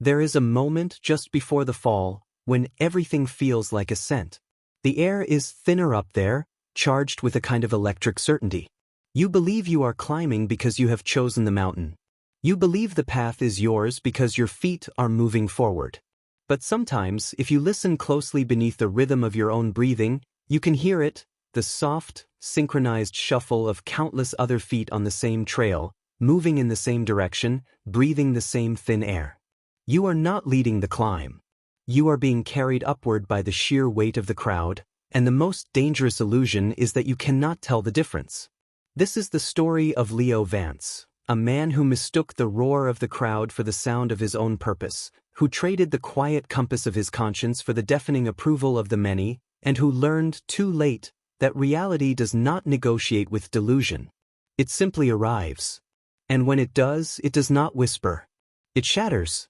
There is a moment just before the fall when everything feels like ascent. The air is thinner up there, charged with a kind of electric certainty. You believe you are climbing because you have chosen the mountain. You believe the path is yours because your feet are moving forward. But sometimes, if you listen closely beneath the rhythm of your own breathing, you can hear it, the soft, synchronized shuffle of countless other feet on the same trail, moving in the same direction, breathing the same thin air. You are not leading the climb. You are being carried upward by the sheer weight of the crowd, and the most dangerous illusion is that you cannot tell the difference. This is the story of Leo Vance, a man who mistook the roar of the crowd for the sound of his own purpose, who traded the quiet compass of his conscience for the deafening approval of the many, and who learned too late that reality does not negotiate with delusion. It simply arrives. And when it does not whisper. It shatters.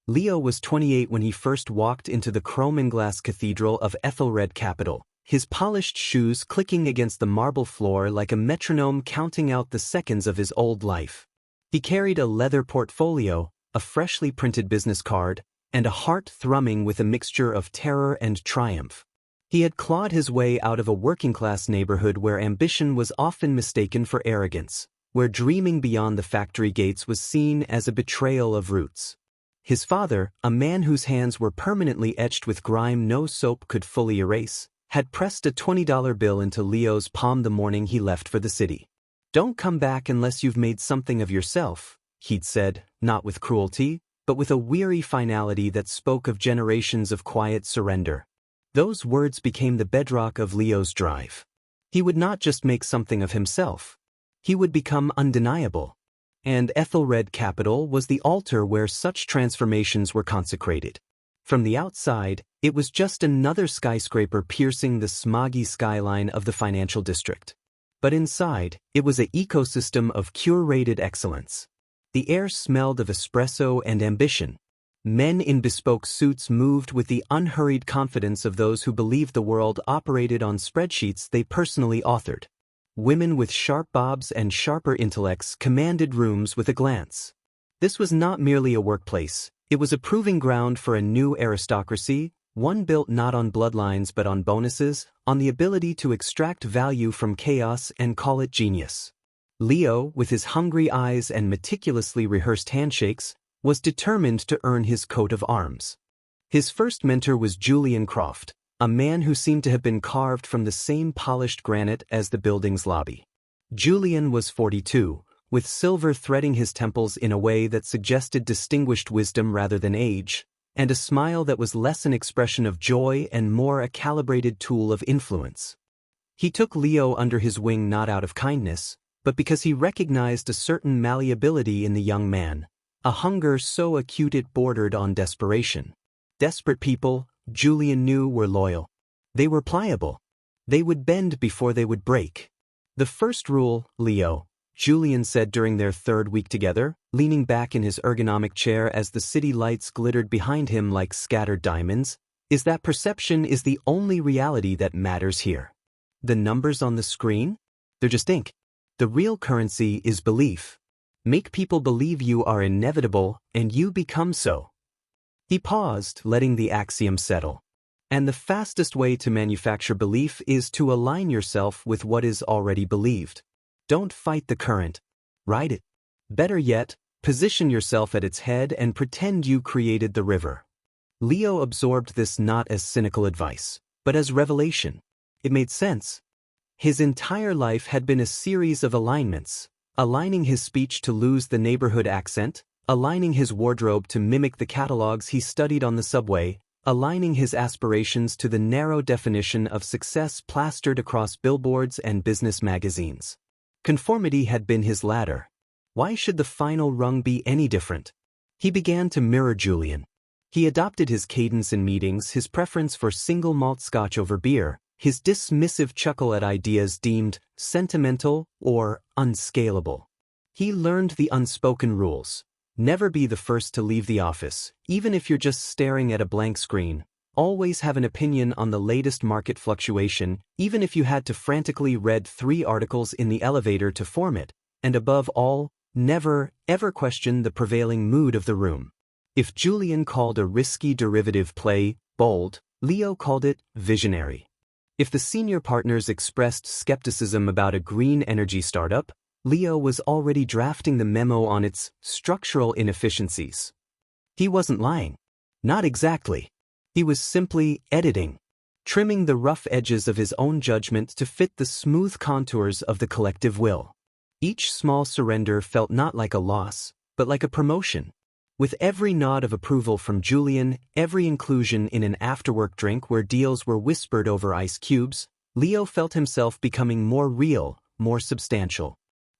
Leo was 28 when he first walked into the chrome and glass cathedral of Ethelred Capital, his polished shoes clicking against the marble floor like a metronome counting out the seconds of his old life. He carried a leather portfolio, a freshly printed business card, and a heart thrumming with a mixture of terror and triumph. He had clawed his way out of a working-class neighborhood where ambition was often mistaken for arrogance, where dreaming beyond the factory gates was seen as a betrayal of roots. His father, a man whose hands were permanently etched with grime no soap could fully erase, had pressed a $20 bill into Leo's palm the morning he left for the city. "Don't come back unless you've made something of yourself," he'd said, not with cruelty, but with a weary finality that spoke of generations of quiet surrender. Those words became the bedrock of Leo's drive. He would not just make something of himself. He would become undeniable. And Ethelred Capital was the altar where such transformations were consecrated. From the outside, it was just another skyscraper piercing the smoggy skyline of the financial district. But inside, it was an ecosystem of curated excellence. The air smelled of espresso and ambition. Men in bespoke suits moved with the unhurried confidence of those who believed the world operated on spreadsheets they personally authored. Women with sharp bobs and sharper intellects commanded rooms with a glance. This was not merely a workplace, it was a proving ground for a new aristocracy, one built not on bloodlines but on bonuses, on the ability to extract value from chaos and call it genius. Leo, with his hungry eyes and meticulously rehearsed handshakes, was determined to earn his coat of arms. His first mentor was Julian Croft, a man who seemed to have been carved from the same polished granite as the building's lobby. Julian was 42, with silver threading his temples in a way that suggested distinguished wisdom rather than age, and a smile that was less an expression of joy and more a calibrated tool of influence. He took Leo under his wing not out of kindness, but because he recognized a certain malleability in the young man, a hunger so acute it bordered on desperation. Desperate people, Julian knew, were loyal. They were pliable. They would bend before they would break. "The first rule, Leo," Julian said during their third week together, leaning back in his ergonomic chair as the city lights glittered behind him like scattered diamonds, "is that perception is the only reality that matters here. The numbers on the screen? They're just ink. The real currency is belief. Make people believe you are inevitable, and you become so." He paused, letting the axiom settle. And the fastest way to manufacture belief is to align yourself with what is already believed. Don't fight the current. Ride it. Better yet, position yourself at its head and pretend you created the river. Leo absorbed this not as cynical advice, but as revelation. It made sense. His entire life had been a series of alignments, aligning his speech to lose the neighborhood accent, aligning his wardrobe to mimic the catalogs he studied on the subway, aligning his aspirations to the narrow definition of success plastered across billboards and business magazines. Conformity had been his ladder. Why should the final rung be any different? He began to mirror Julian. He adopted his cadence in meetings, his preference for single malt scotch over beer, his dismissive chuckle at ideas deemed sentimental or unscalable. He learned the unspoken rules. Never be the first to leave the office, even if you're just staring at a blank screen. Always have an opinion on the latest market fluctuation, even if you had to frantically read 3 articles in the elevator to form it. And above all, never, ever question the prevailing mood of the room. If Julian called a risky derivative play bold, Leo called it visionary. If the senior partners expressed skepticism about a green energy startup, Leo was already drafting the memo on its structural inefficiencies. He wasn't lying. Not exactly. He was simply editing, trimming the rough edges of his own judgment to fit the smooth contours of the collective will. Each small surrender felt not like a loss, but like a promotion. With every nod of approval from Julian, every inclusion in an after-work drink where deals were whispered over ice cubes, Leo felt himself becoming more real, more substantial.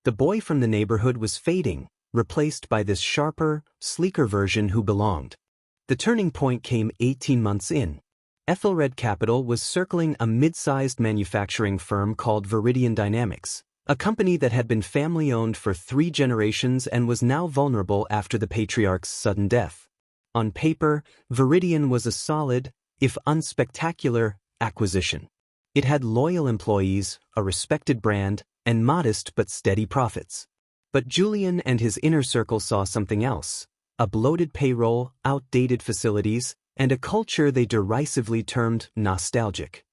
The boy from the neighborhood was fading, replaced by this sharper, sleeker version who belonged. The turning point came 18 months in. Ethelred Capital was circling a mid-sized manufacturing firm called Viridian Dynamics, a company that had been family-owned for 3 generations and was now vulnerable after the patriarch's sudden death. On paper, Viridian was a solid, if unspectacular, acquisition. It had loyal employees, a respected brand, and modest but steady profits. But Julian and his inner circle saw something else: a bloated payroll, outdated facilities, and a culture they derisively termed nostalgic.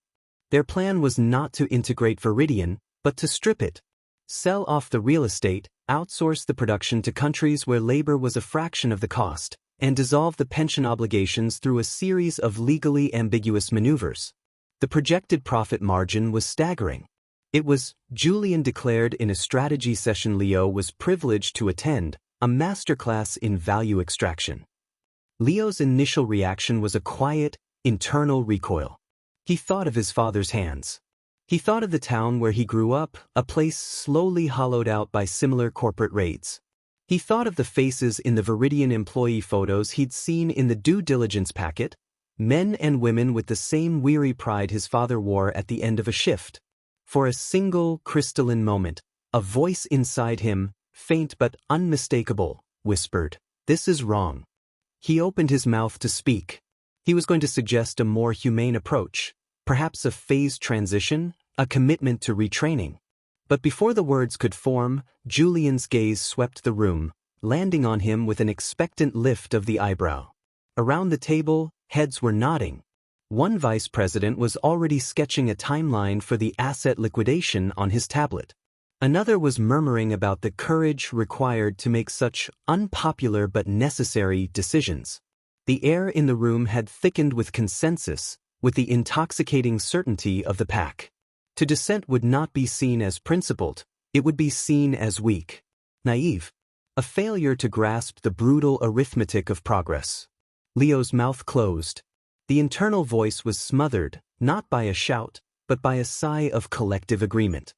Their plan was not to integrate Viridian, but to strip it, sell off the real estate, outsource the production to countries where labor was a fraction of the cost, and dissolve the pension obligations through a series of legally ambiguous maneuvers. The projected profit margin was staggering. It was, Julian declared in a strategy session Leo was privileged to attend, a masterclass in value extraction. Leo's initial reaction was a quiet, internal recoil. He thought of his father's hands. He thought of the town where he grew up, a place slowly hollowed out by similar corporate raids. He thought of the faces in the Viridian employee photos he'd seen in the due diligence packet, men and women with the same weary pride his father wore at the end of a shift. For a single, crystalline moment, a voice inside him, faint but unmistakable, whispered, "This is wrong." He opened his mouth to speak. He was going to suggest a more humane approach, perhaps a phased transition, a commitment to retraining. But before the words could form, Julian's gaze swept the room, landing on him with an expectant lift of the eyebrow. Around the table, heads were nodding. One vice president was already sketching a timeline for the asset liquidation on his tablet. Another was murmuring about the courage required to make such unpopular but necessary decisions. The air in the room had thickened with consensus, with the intoxicating certainty of the pack. To dissent would not be seen as principled, it would be seen as weak, naive, a failure to grasp the brutal arithmetic of progress. Leo's mouth closed. The internal voice was smothered, not by a shout, but by a sigh of collective agreement.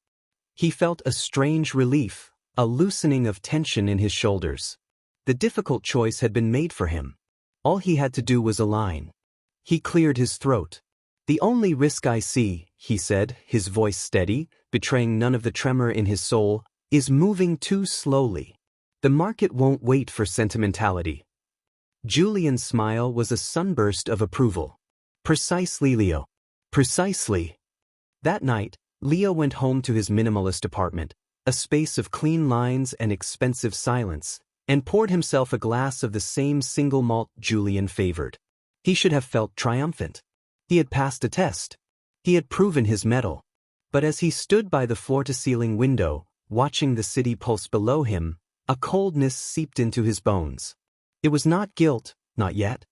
He felt a strange relief, a loosening of tension in his shoulders. The difficult choice had been made for him. All he had to do was align. He cleared his throat. "The only risk I see," he said, his voice steady, betraying none of the tremor in his soul, "is moving too slowly. The market won't wait for sentimentality." Julian's smile was a sunburst of approval. "Precisely, Leo. Precisely." That night, Leo went home to his minimalist apartment, a space of clean lines and expensive silence, and poured himself a glass of the same single malt Julian favored. He should have felt triumphant. He had passed a test. He had proven his mettle. But as he stood by the floor-to-ceiling window, watching the city pulse below him, a coldness seeped into his bones. It was not guilt, not yet.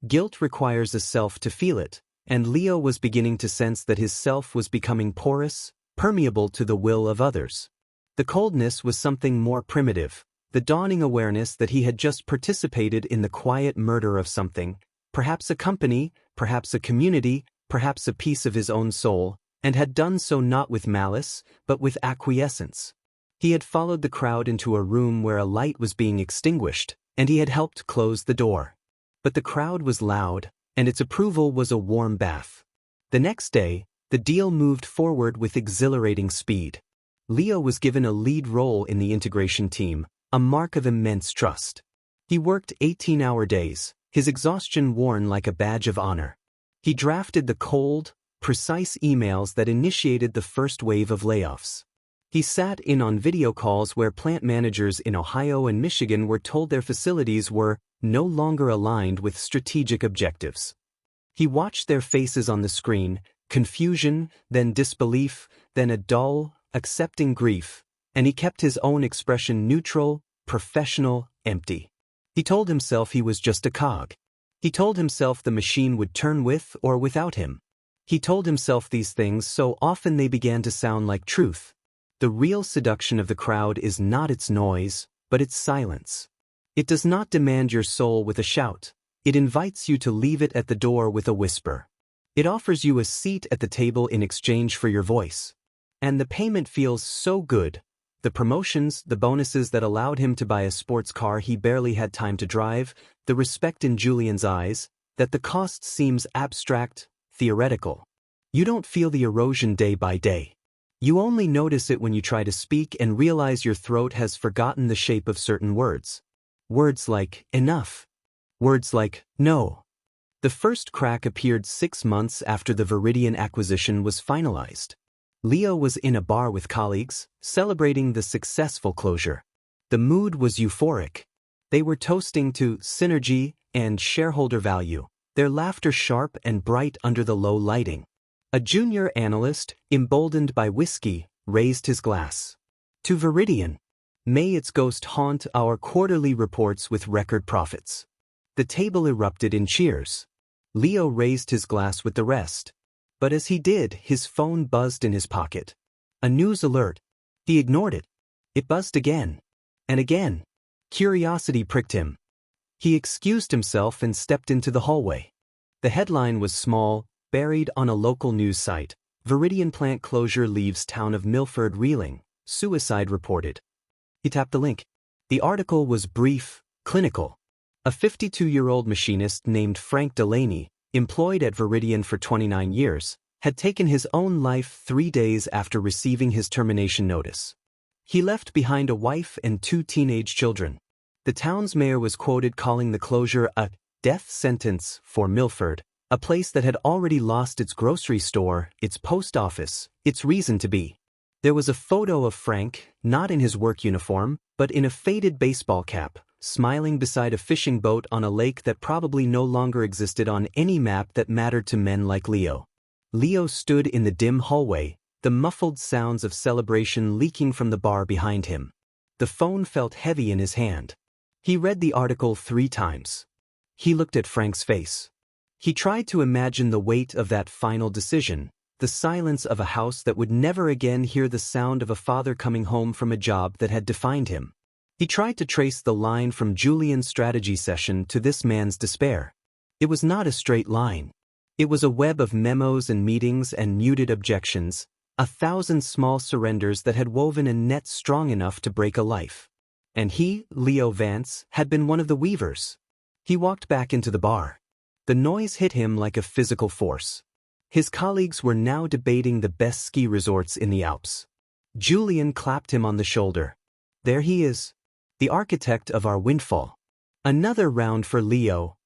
Guilt requires a self to feel it, and Leo was beginning to sense that his self was becoming porous, permeable to the will of others. The coldness was something more primitive, the dawning awareness that he had just participated in the quiet murder of something, perhaps a company, perhaps a community, perhaps a piece of his own soul, and had done so not with malice, but with acquiescence. He had followed the crowd into a room where a light was being extinguished, and he had helped close the door. But the crowd was loud, and its approval was a warm bath. The next day, the deal moved forward with exhilarating speed. Leo was given a lead role in the integration team, a mark of immense trust. He worked 18-hour days, his exhaustion worn like a badge of honor. He drafted the cold, precise emails that initiated the first wave of layoffs. He sat in on video calls where plant managers in Ohio and Michigan were told their facilities were no longer aligned with strategic objectives. He watched their faces on the screen, confusion, then disbelief, then a dull, accepting grief, and he kept his own expression neutral, professional, empty. He told himself he was just a cog. He told himself the machine would turn with or without him. He told himself these things so often they began to sound like truth. The real seduction of the crowd is not its noise, but its silence. It does not demand your soul with a shout. It invites you to leave it at the door with a whisper. It offers you a seat at the table in exchange for your voice. And the payment feels so good. The promotions, the bonuses that allowed him to buy a sports car he barely had time to drive, the respect in Julian's eyes, that the cost seems abstract, theoretical. You don't feel the erosion day by day. You only notice it when you try to speak and realize your throat has forgotten the shape of certain words. Words like enough. Words like no. The first crack appeared 6 months after the Veridian acquisition was finalized. Leo was in a bar with colleagues, celebrating the successful closure. The mood was euphoric. They were toasting to synergy and shareholder value, their laughter sharp and bright under the low lighting. A junior analyst, emboldened by whiskey, raised his glass. To Veridian. May its ghost haunt our quarterly reports with record profits. The table erupted in cheers. Leo raised his glass with the rest. But as he did, his phone buzzed in his pocket. A news alert. He ignored it. It buzzed again. And again. Curiosity pricked him. He excused himself and stepped into the hallway. The headline was small, buried on a local news site. Veridian plant closure leaves town of Milford reeling. Suicide reported. He tapped the link. The article was brief, clinical. A 52-year-old machinist named Frank Delaney, employed at Veridian for 29 years, had taken his own life 3 days after receiving his termination notice. He left behind a wife and 2 teenage children. The town's mayor was quoted calling the closure a death sentence for Milford, a place that had already lost its grocery store, its post office, its reason to be. There was a photo of Frank, not in his work uniform, but in a faded baseball cap, smiling beside a fishing boat on a lake that probably no longer existed on any map that mattered to men like Leo. Leo stood in the dim hallway, the muffled sounds of celebration leaking from the bar behind him. The phone felt heavy in his hand. He read the article 3 times. He looked at Frank's face. He tried to imagine the weight of that final decision, the silence of a house that would never again hear the sound of a father coming home from a job that had defined him. He tried to trace the line from Julian's strategy session to this man's despair. It was not a straight line. It was a web of memos and meetings and muted objections, 1,000 small surrenders that had woven a net strong enough to break a life. And he, Leo Vance, had been one of the weavers. He walked back into the bar. The noise hit him like a physical force. His colleagues were now debating the best ski resorts in the Alps. Julian clapped him on the shoulder. There he is. The architect of our windfall. Another round for Leo.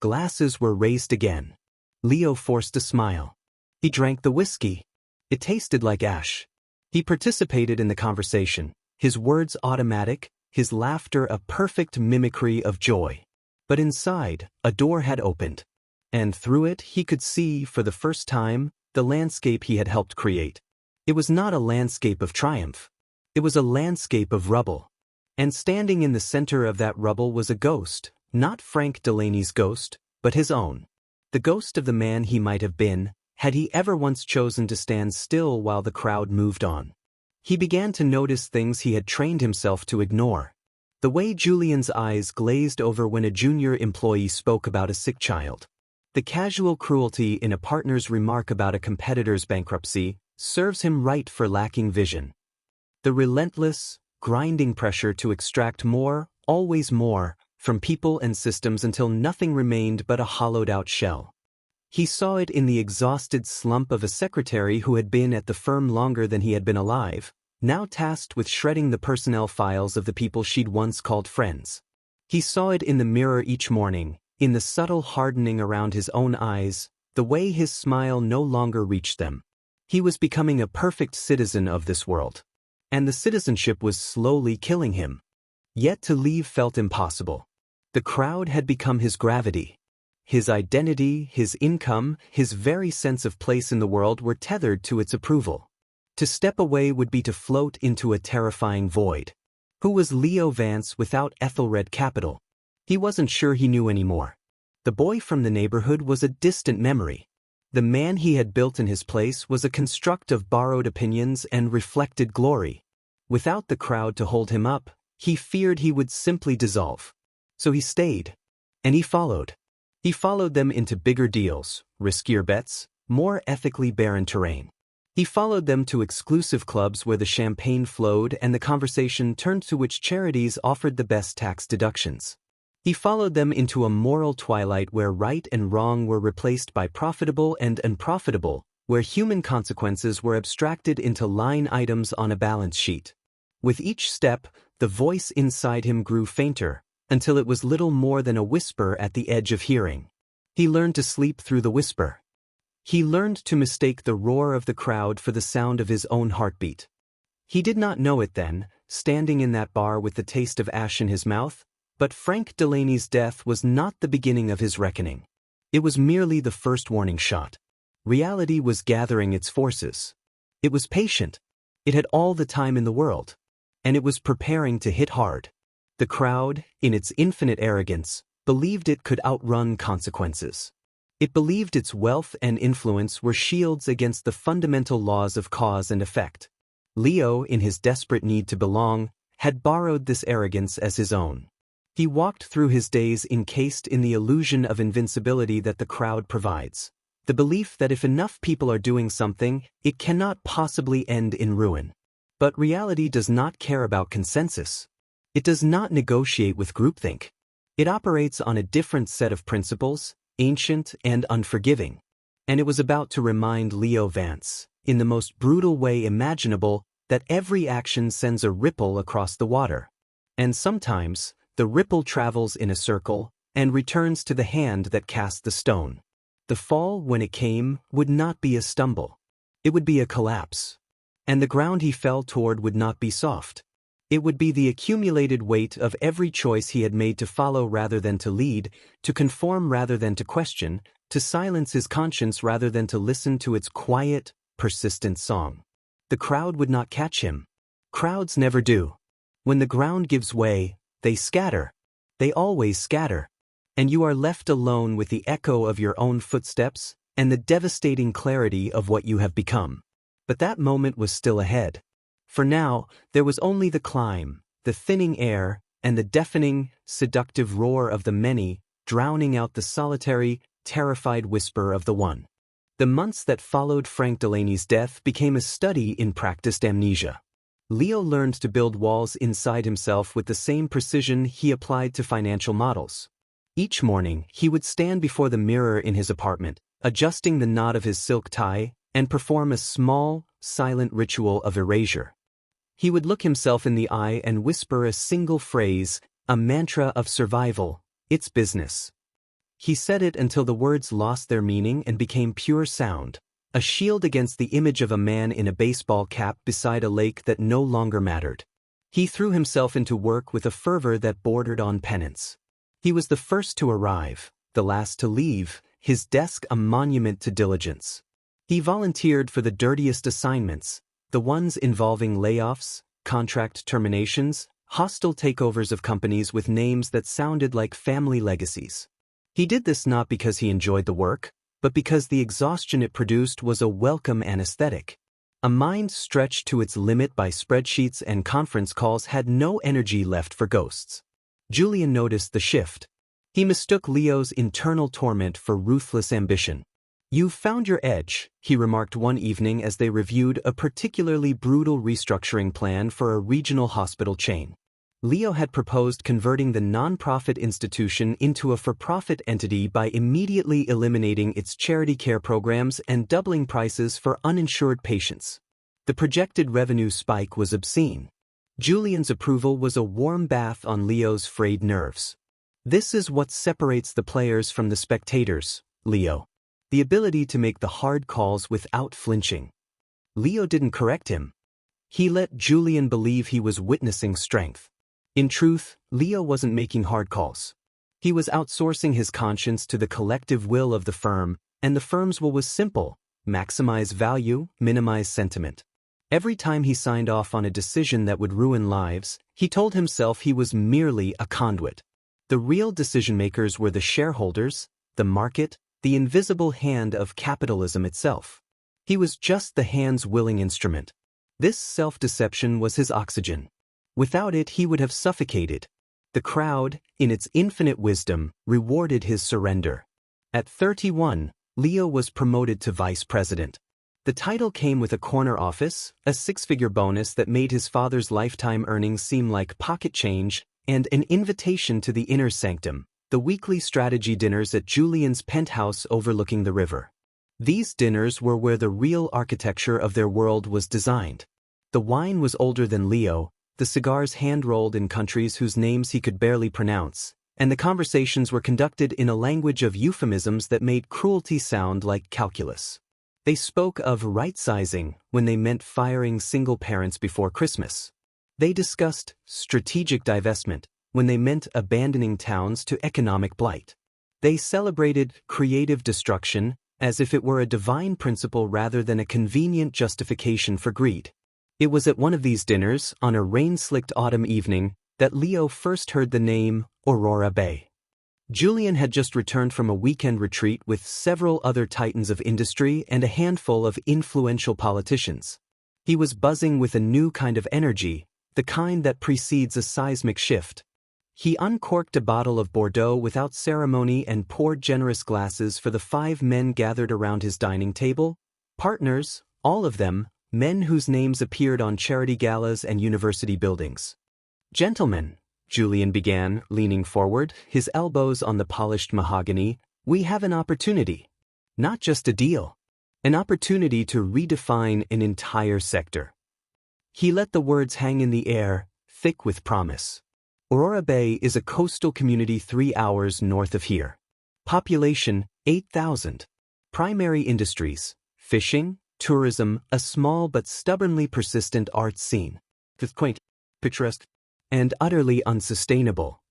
Glasses were raised again. Leo forced a smile. He drank the whiskey. It tasted like ash. He participated in the conversation, his words automatic, his laughter a perfect mimicry of joy. But inside, a door had opened. And through it he could see, for the first time, the landscape he had helped create. It was not a landscape of triumph. It was a landscape of rubble. And standing in the center of that rubble was a ghost, not Frank Delaney's ghost, but his own. The ghost of the man he might have been, had he ever once chosen to stand still while the crowd moved on. He began to notice things he had trained himself to ignore. The way Julian's eyes glazed over when a junior employee spoke about a sick child. The casual cruelty in a partner's remark about a competitor's bankruptcy serves him right for lacking vision. The relentless, grinding pressure to extract more, always more, from people and systems until nothing remained but a hollowed-out shell. He saw it in the exhausted slump of a secretary who had been at the firm longer than he had been alive, now tasked with shredding the personnel files of the people she'd once called friends. He saw it in the mirror each morning, in the subtle hardening around his own eyes, the way his smile no longer reached them. He was becoming a perfect citizen of this world. And the citizenship was slowly killing him. Yet to leave felt impossible. The crowd had become his gravity. His identity, his income, his very sense of place in the world were tethered to its approval. To step away would be to float into a terrifying void. Who was Leo Vance without Ethelred Capital? He wasn't sure he knew anymore. The boy from the neighborhood was a distant memory. The man he had built in his place was a construct of borrowed opinions and reflected glory. Without the crowd to hold him up, he feared he would simply dissolve. So he stayed. And he followed. He followed them into bigger deals, riskier bets, more ethically barren terrain. He followed them to exclusive clubs where the champagne flowed and the conversation turned to which charities offered the best tax deductions. He followed them into a moral twilight where right and wrong were replaced by profitable and unprofitable, where human consequences were abstracted into line items on a balance sheet. With each step, the voice inside him grew fainter, until it was little more than a whisper at the edge of hearing. He learned to sleep through the whisper. He learned to mistake the roar of the crowd for the sound of his own heartbeat. He did not know it then, standing in that bar with the taste of ash in his mouth, but Frank Delaney's death was not the beginning of his reckoning. It was merely the first warning shot. Reality was gathering its forces. It was patient. It had all the time in the world. And it was preparing to hit hard. The crowd, in its infinite arrogance, believed it could outrun consequences. It believed its wealth and influence were shields against the fundamental laws of cause and effect. Leo, in his desperate need to belong, had borrowed this arrogance as his own. He walked through his days encased in the illusion of invincibility that the crowd provides. The belief that if enough people are doing something, it cannot possibly end in ruin. But reality does not care about consensus. It does not negotiate with groupthink. It operates on a different set of principles, ancient and unforgiving. And it was about to remind Leo Vance, in the most brutal way imaginable, that every action sends a ripple across the water. And sometimes, the ripple travels in a circle and returns to the hand that cast the stone. The fall, when it came, would not be a stumble. It would be a collapse. And the ground he fell toward would not be soft. It would be the accumulated weight of every choice he had made to follow rather than to lead, to conform rather than to question, to silence his conscience rather than to listen to its quiet, persistent song. The crowd would not catch him. Crowds never do. When the ground gives way, they scatter. They always scatter. And you are left alone with the echo of your own footsteps and the devastating clarity of what you have become. But that moment was still ahead. For now, there was only the climb, the thinning air, and the deafening, seductive roar of the many, drowning out the solitary, terrified whisper of the one. The months that followed Frank Delaney's death became a study in practiced amnesia. Leo learned to build walls inside himself with the same precision he applied to financial models. Each morning, he would stand before the mirror in his apartment, adjusting the knot of his silk tie, and perform a small, silent ritual of erasure. He would look himself in the eye and whisper a single phrase, a mantra of survival, "It's business." He said it until the words lost their meaning and became pure sound, a shield against the image of a man in a baseball cap beside a lake that no longer mattered. He threw himself into work with a fervor that bordered on penance. He was the first to arrive, the last to leave, his desk a monument to diligence. He volunteered for the dirtiest assignments, the ones involving layoffs, contract terminations, hostile takeovers of companies with names that sounded like family legacies. He did this not because he enjoyed the work, but because the exhaustion it produced was a welcome anesthetic. A mind stretched to its limit by spreadsheets and conference calls had no energy left for ghosts. Julian noticed the shift. He mistook Leo's internal torment for ruthless ambition. "You've found your edge," he remarked one evening as they reviewed a particularly brutal restructuring plan for a regional hospital chain. Leo had proposed converting the non-profit institution into a for-profit entity by immediately eliminating its charity care programs and doubling prices for uninsured patients. The projected revenue spike was obscene. Julian's approval was a warm bath on Leo's frayed nerves. "This is what separates the players from the spectators, Leo. The ability to make the hard calls without flinching." Leo didn't correct him. He let Julian believe he was witnessing strength. In truth, Leo wasn't making hard calls. He was outsourcing his conscience to the collective will of the firm, and the firm's will was simple: maximize value, minimize sentiment. Every time he signed off on a decision that would ruin lives, he told himself he was merely a conduit. The real decision-makers were the shareholders, the market, the invisible hand of capitalism itself. He was just the hand's willing instrument. This self-deception was his oxygen. Without it, he would have suffocated. The crowd, in its infinite wisdom, rewarded his surrender. At 31, Leo was promoted to vice president. The title came with a corner office, a six-figure bonus that made his father's lifetime earnings seem like pocket change, and an invitation to the inner sanctum, the weekly strategy dinners at Julian's penthouse overlooking the river. These dinners were where the real architecture of their world was designed. The wine was older than Leo, the cigars hand-rolled in countries whose names he could barely pronounce, and the conversations were conducted in a language of euphemisms that made cruelty sound like calculus. They spoke of right-sizing when they meant firing single parents before Christmas. They discussed strategic divestment when they meant abandoning towns to economic blight. They celebrated creative destruction as if it were a divine principle rather than a convenient justification for greed. It was at one of these dinners, on a rain-slicked autumn evening, that Leo first heard the name Aurora Bay. Julian had just returned from a weekend retreat with several other titans of industry and a handful of influential politicians. He was buzzing with a new kind of energy, the kind that precedes a seismic shift. He uncorked a bottle of Bordeaux without ceremony and poured generous glasses for the 5 men gathered around his dining table, partners, all of them, men whose names appeared on charity galas and university buildings. "Gentlemen," Julian began, leaning forward, his elbows on the polished mahogany, "we have an opportunity. Not just a deal. An opportunity to redefine an entire sector." He let the words hang in the air, thick with promise. Aurora Bay is a coastal community 3 hours north of here. Population, 8,000. Primary industries, fishing, tourism, a small but stubbornly persistent arts scene. Quaint, picturesque, and utterly unsustainable.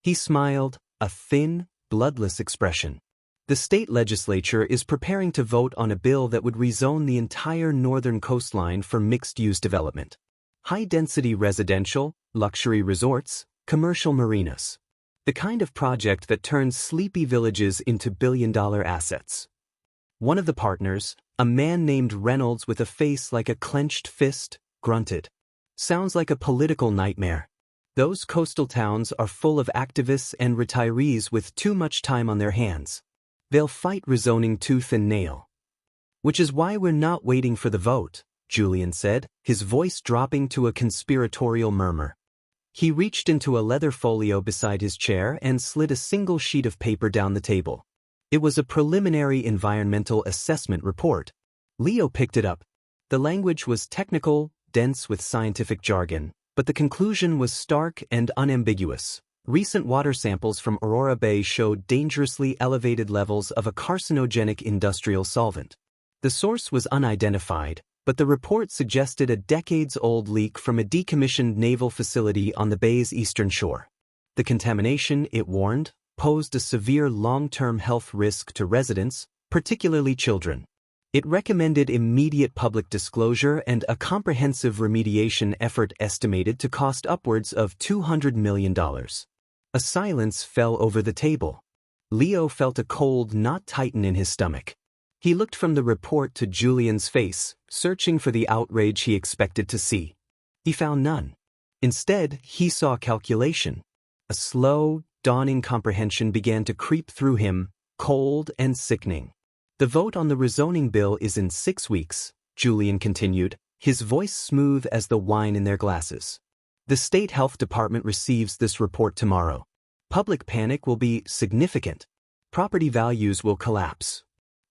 He smiled, a thin, bloodless expression. The state legislature is preparing to vote on a bill that would rezone the entire northern coastline for mixed-use development. High-density residential, luxury resorts, commercial marinas. The kind of project that turns sleepy villages into billion-dollar assets. One of the partners, a man named Reynolds with a face like a clenched fist, grunted. "Sounds like a political nightmare. Those coastal towns are full of activists and retirees with too much time on their hands. They'll fight rezoning tooth and nail." "Which is why we're not waiting for the vote," Julian said, his voice dropping to a conspiratorial murmur. He reached into a leather folio beside his chair and slid a single sheet of paper down the table. It was a preliminary environmental assessment report. Leo picked it up. The language was technical, dense with scientific jargon, but the conclusion was stark and unambiguous. Recent water samples from Aurora Bay showed dangerously elevated levels of a carcinogenic industrial solvent. The source was unidentified, but the report suggested a decades-old leak from a decommissioned naval facility on the bay's eastern shore. The contamination, it warned, posed a severe long-term health risk to residents, particularly children. It recommended immediate public disclosure and a comprehensive remediation effort estimated to cost upwards of $200 million. A silence fell over the table. Leo felt a cold knot tighten in his stomach. He looked from the report to Julian's face, searching for the outrage he expected to see. He found none. Instead, he saw calculation. A slow, dawning comprehension began to creep through him, cold and sickening. "The vote on the rezoning bill is in 6 weeks, Julian continued, his voice smooth as the wine in their glasses. "The state health department receives this report tomorrow. Public panic will be significant. Property values will collapse.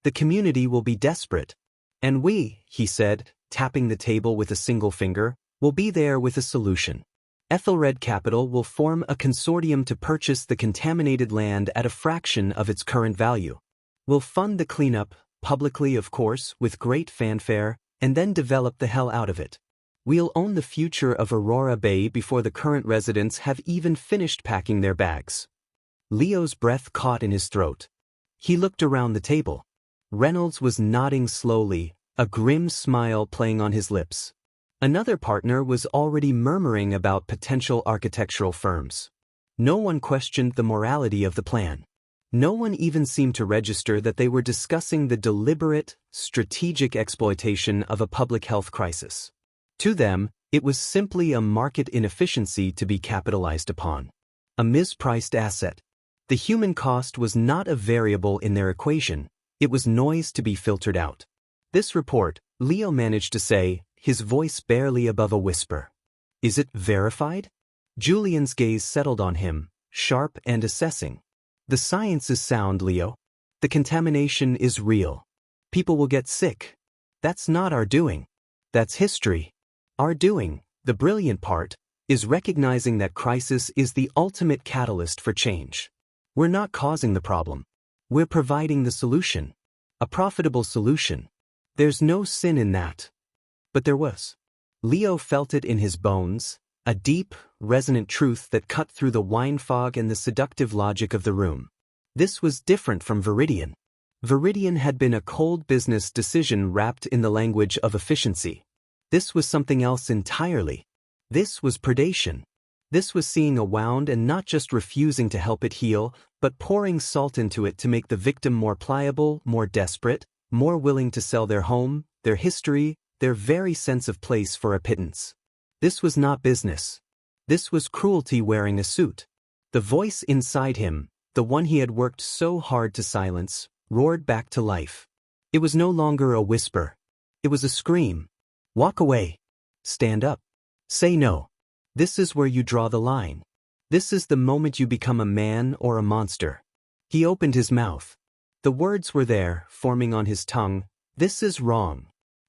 The community will be desperate. And we," he said, tapping the table with a single finger, "will be there with a solution. Ethelred Capital will form a consortium to purchase the contaminated land at a fraction of its current value. We'll fund the cleanup, publicly of course, with great fanfare, and then develop the hell out of it. We'll own the future of Aurora Bay before the current residents have even finished packing their bags." Leo's breath caught in his throat. He looked around the table. Reynolds was nodding slowly, a grim smile playing on his lips. Another partner was already murmuring about potential architectural firms. No one questioned the morality of the plan. No one even seemed to register that they were discussing the deliberate, strategic exploitation of a public health crisis. To them, it was simply a market inefficiency to be capitalized upon. A mispriced asset. The human cost was not a variable in their equation, it was noise to be filtered out. This report, Leo managed to say, his voice barely above a whisper. Is it verified? Julian's gaze settled on him, sharp and assessing. The science is sound, Leo. The contamination is real. People will get sick. That's not our doing. That's history. Our doing, the brilliant part, is recognizing that crisis is the ultimate catalyst for change. We're not causing the problem. We're providing the solution. A profitable solution. There's no sin in that. But there was. Leo felt it in his bones, a deep, resonant truth that cut through the wine fog and the seductive logic of the room. This was different from Viridian. Viridian had been a cold business decision wrapped in the language of efficiency. This was something else entirely. This was predation. This was seeing a wound and not just refusing to help it heal, but pouring salt into it to make the victim more pliable, more desperate, more willing to sell their home, their history, their very sense of place for a pittance. This was not business. This was cruelty wearing a suit. The voice inside him, the one he had worked so hard to silence, roared back to life. It was no longer a whisper. It was a scream. Walk away. Stand up. Say no. This is where you draw the line. This is the moment you become a man or a monster. He opened his mouth. The words were there, forming on his tongue. This is wrong.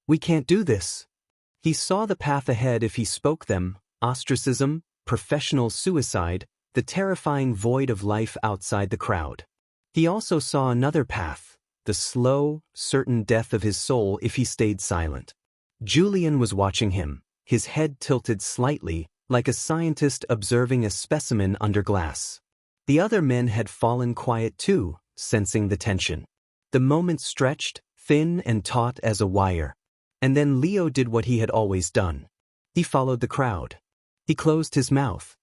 We can't do this. He saw the path ahead if he spoke them: ostracism, professional suicide, the terrifying void of life outside the crowd. He also saw another path: the slow, certain death of his soul if he stayed silent. Julian was watching him, his head tilted slightly, like a scientist observing a specimen under glass. The other men had fallen quiet too, sensing the tension. The moment stretched, thin and taut as a wire. And then Leo did what he had always done. He followed the crowd. He closed his mouth.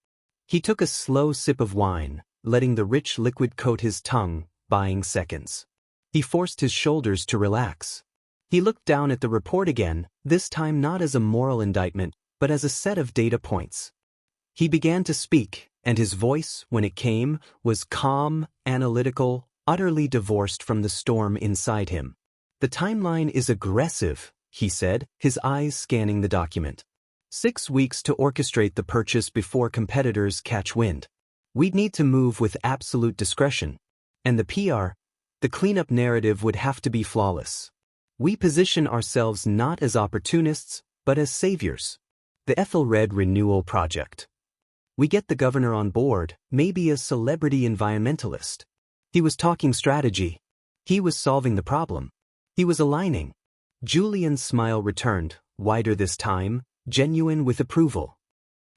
He took a slow sip of wine, letting the rich liquid coat his tongue, buying seconds. He forced his shoulders to relax. He looked down at the report again, this time not as a moral indictment, but as a set of data points. He began to speak, and his voice, when it came, was calm, analytical, utterly divorced from the storm inside him. The timeline is aggressive, he said, his eyes scanning the document. 6 weeks to orchestrate the purchase before competitors catch wind. We'd need to move with absolute discretion. And the PR, the cleanup narrative would have to be flawless. We position ourselves not as opportunists, but as saviors. The Ethelred Renewal Project. We get the governor on board, maybe a celebrity environmentalist. He was talking strategy. He was solving the problem. He was aligning. Julian's smile returned, wider this time, genuine with approval.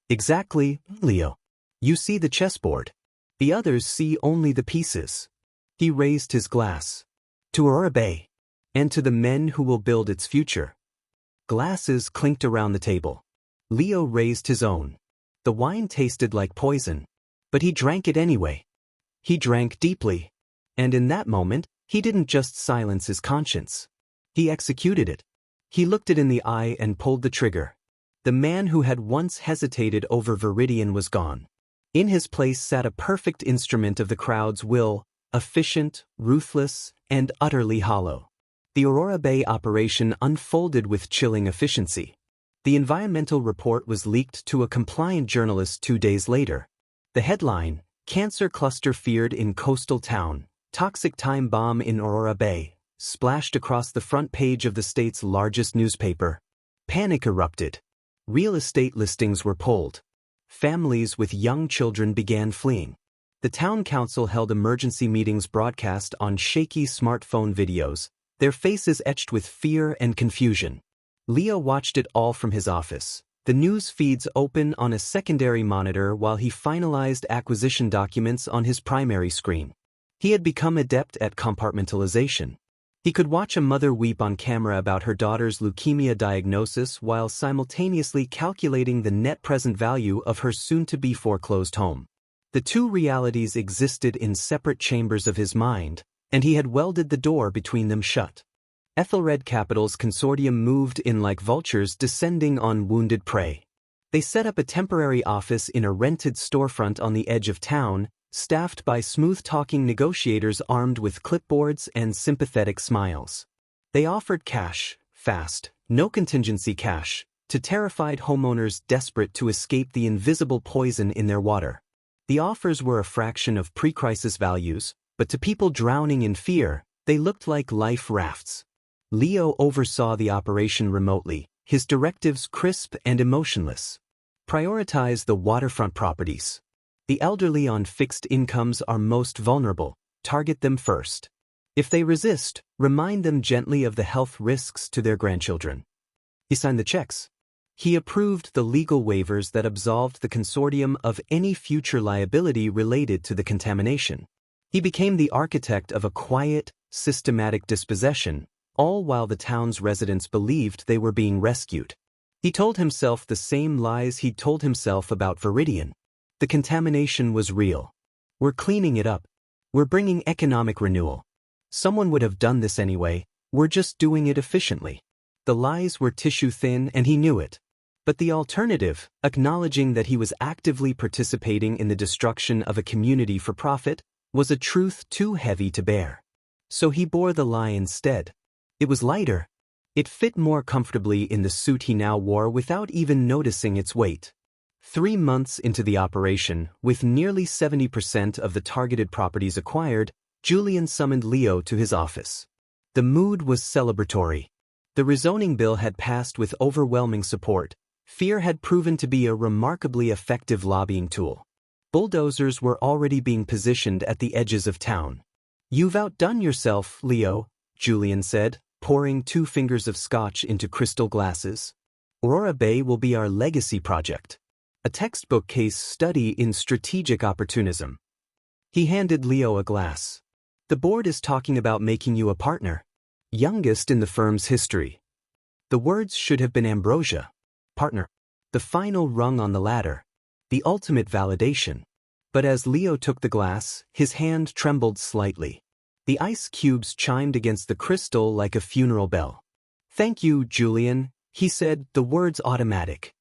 Exactly, Leo. You see the chessboard. The others see only the pieces. He raised his glass. To Aurora Bay. And to the men who will build its future. Glasses clinked around the table. Leo raised his own. The wine tasted like poison. But he drank it anyway. He drank deeply. And in that moment, he didn't just silence his conscience. He executed it. He looked it in the eye and pulled the trigger. The man who had once hesitated over Viridian was gone. In his place sat a perfect instrument of the crowd's will, efficient, ruthless, and utterly hollow. The Aurora Bay operation unfolded with chilling efficiency. The environmental report was leaked to a compliant journalist 2 days later. The headline, Cancer Cluster Feared in Coastal Town, Toxic Time Bomb in Aurora Bay, splashed across the front page of the state's largest newspaper. Panic erupted. Real estate listings were pulled. Families with young children began fleeing. The town council held emergency meetings broadcast on shaky smartphone videos, their faces etched with fear and confusion. Leo watched it all from his office. The news feeds open on a secondary monitor while he finalized acquisition documents on his primary screen. He had become adept at compartmentalization. He could watch a mother weep on camera about her daughter's leukemia diagnosis while simultaneously calculating the net present value of her soon-to-be foreclosed home. The two realities existed in separate chambers of his mind, and he had welded the door between them shut. Ethelred Capital's consortium moved in like vultures descending on wounded prey. They set up a temporary office in a rented storefront on the edge of town, staffed by smooth-talking negotiators armed with clipboards and sympathetic smiles. They offered cash, fast, no contingency cash, to terrified homeowners desperate to escape the invisible poison in their water. The offers were a fraction of pre-crisis values, but to people drowning in fear, they looked like life rafts. Leo oversaw the operation remotely, his directives crisp and emotionless. Prioritize the waterfront properties. The elderly on fixed incomes are most vulnerable. Target them first. If they resist, remind them gently of the health risks to their grandchildren. He signed the checks. He approved the legal waivers that absolved the consortium of any future liability related to the contamination. He became the architect of a quiet, systematic dispossession, all while the town's residents believed they were being rescued. He told himself the same lies he'd told himself about Viridian. The contamination was real. We're cleaning it up. We're bringing economic renewal. Someone would have done this anyway, we're just doing it efficiently. The lies were tissue-thin and he knew it. But the alternative, acknowledging that he was actively participating in the destruction of a community for profit, was a truth too heavy to bear. So he bore the lie instead. It was lighter. It fit more comfortably in the suit he now wore without even noticing its weight. 3 months into the operation, with nearly 70% of the targeted properties acquired, Julian summoned Leo to his office. The mood was celebratory. The rezoning bill had passed with overwhelming support. Fear had proven to be a remarkably effective lobbying tool. Bulldozers were already being positioned at the edges of town. "You've outdone yourself, Leo," Julian said, pouring 2 fingers of scotch into crystal glasses. "Aurora Bay will be our legacy project. A textbook case study in strategic opportunism." He handed Leo a glass. "The board is talking about making you a partner. Youngest in the firm's history." The words should have been ambrosia. Partner. The final rung on the ladder. The ultimate validation. But as Leo took the glass, his hand trembled slightly. The ice cubes chimed against the crystal like a funeral bell. "Thank you, Julian," he said, the words automatic.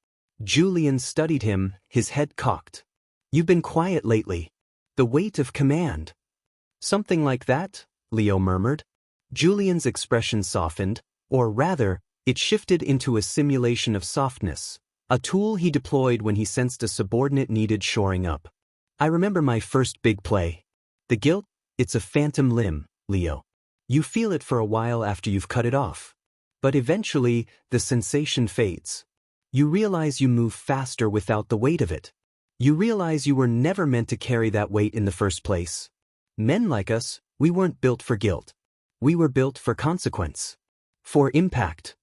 Julian studied him, his head cocked. "You've been quiet lately. The weight of command." "Something like that," Leo murmured. Julian's expression softened, or rather, it shifted into a simulation of softness, a tool he deployed when he sensed a subordinate needed shoring up. "I remember my first big play. The guilt, it's a phantom limb, Leo. You feel it for a while after you've cut it off. But eventually, the sensation fades. You realize you move faster without the weight of it. You realize you were never meant to carry that weight in the first place. Men like us, we weren't built for guilt. We were built for consequence. For impact."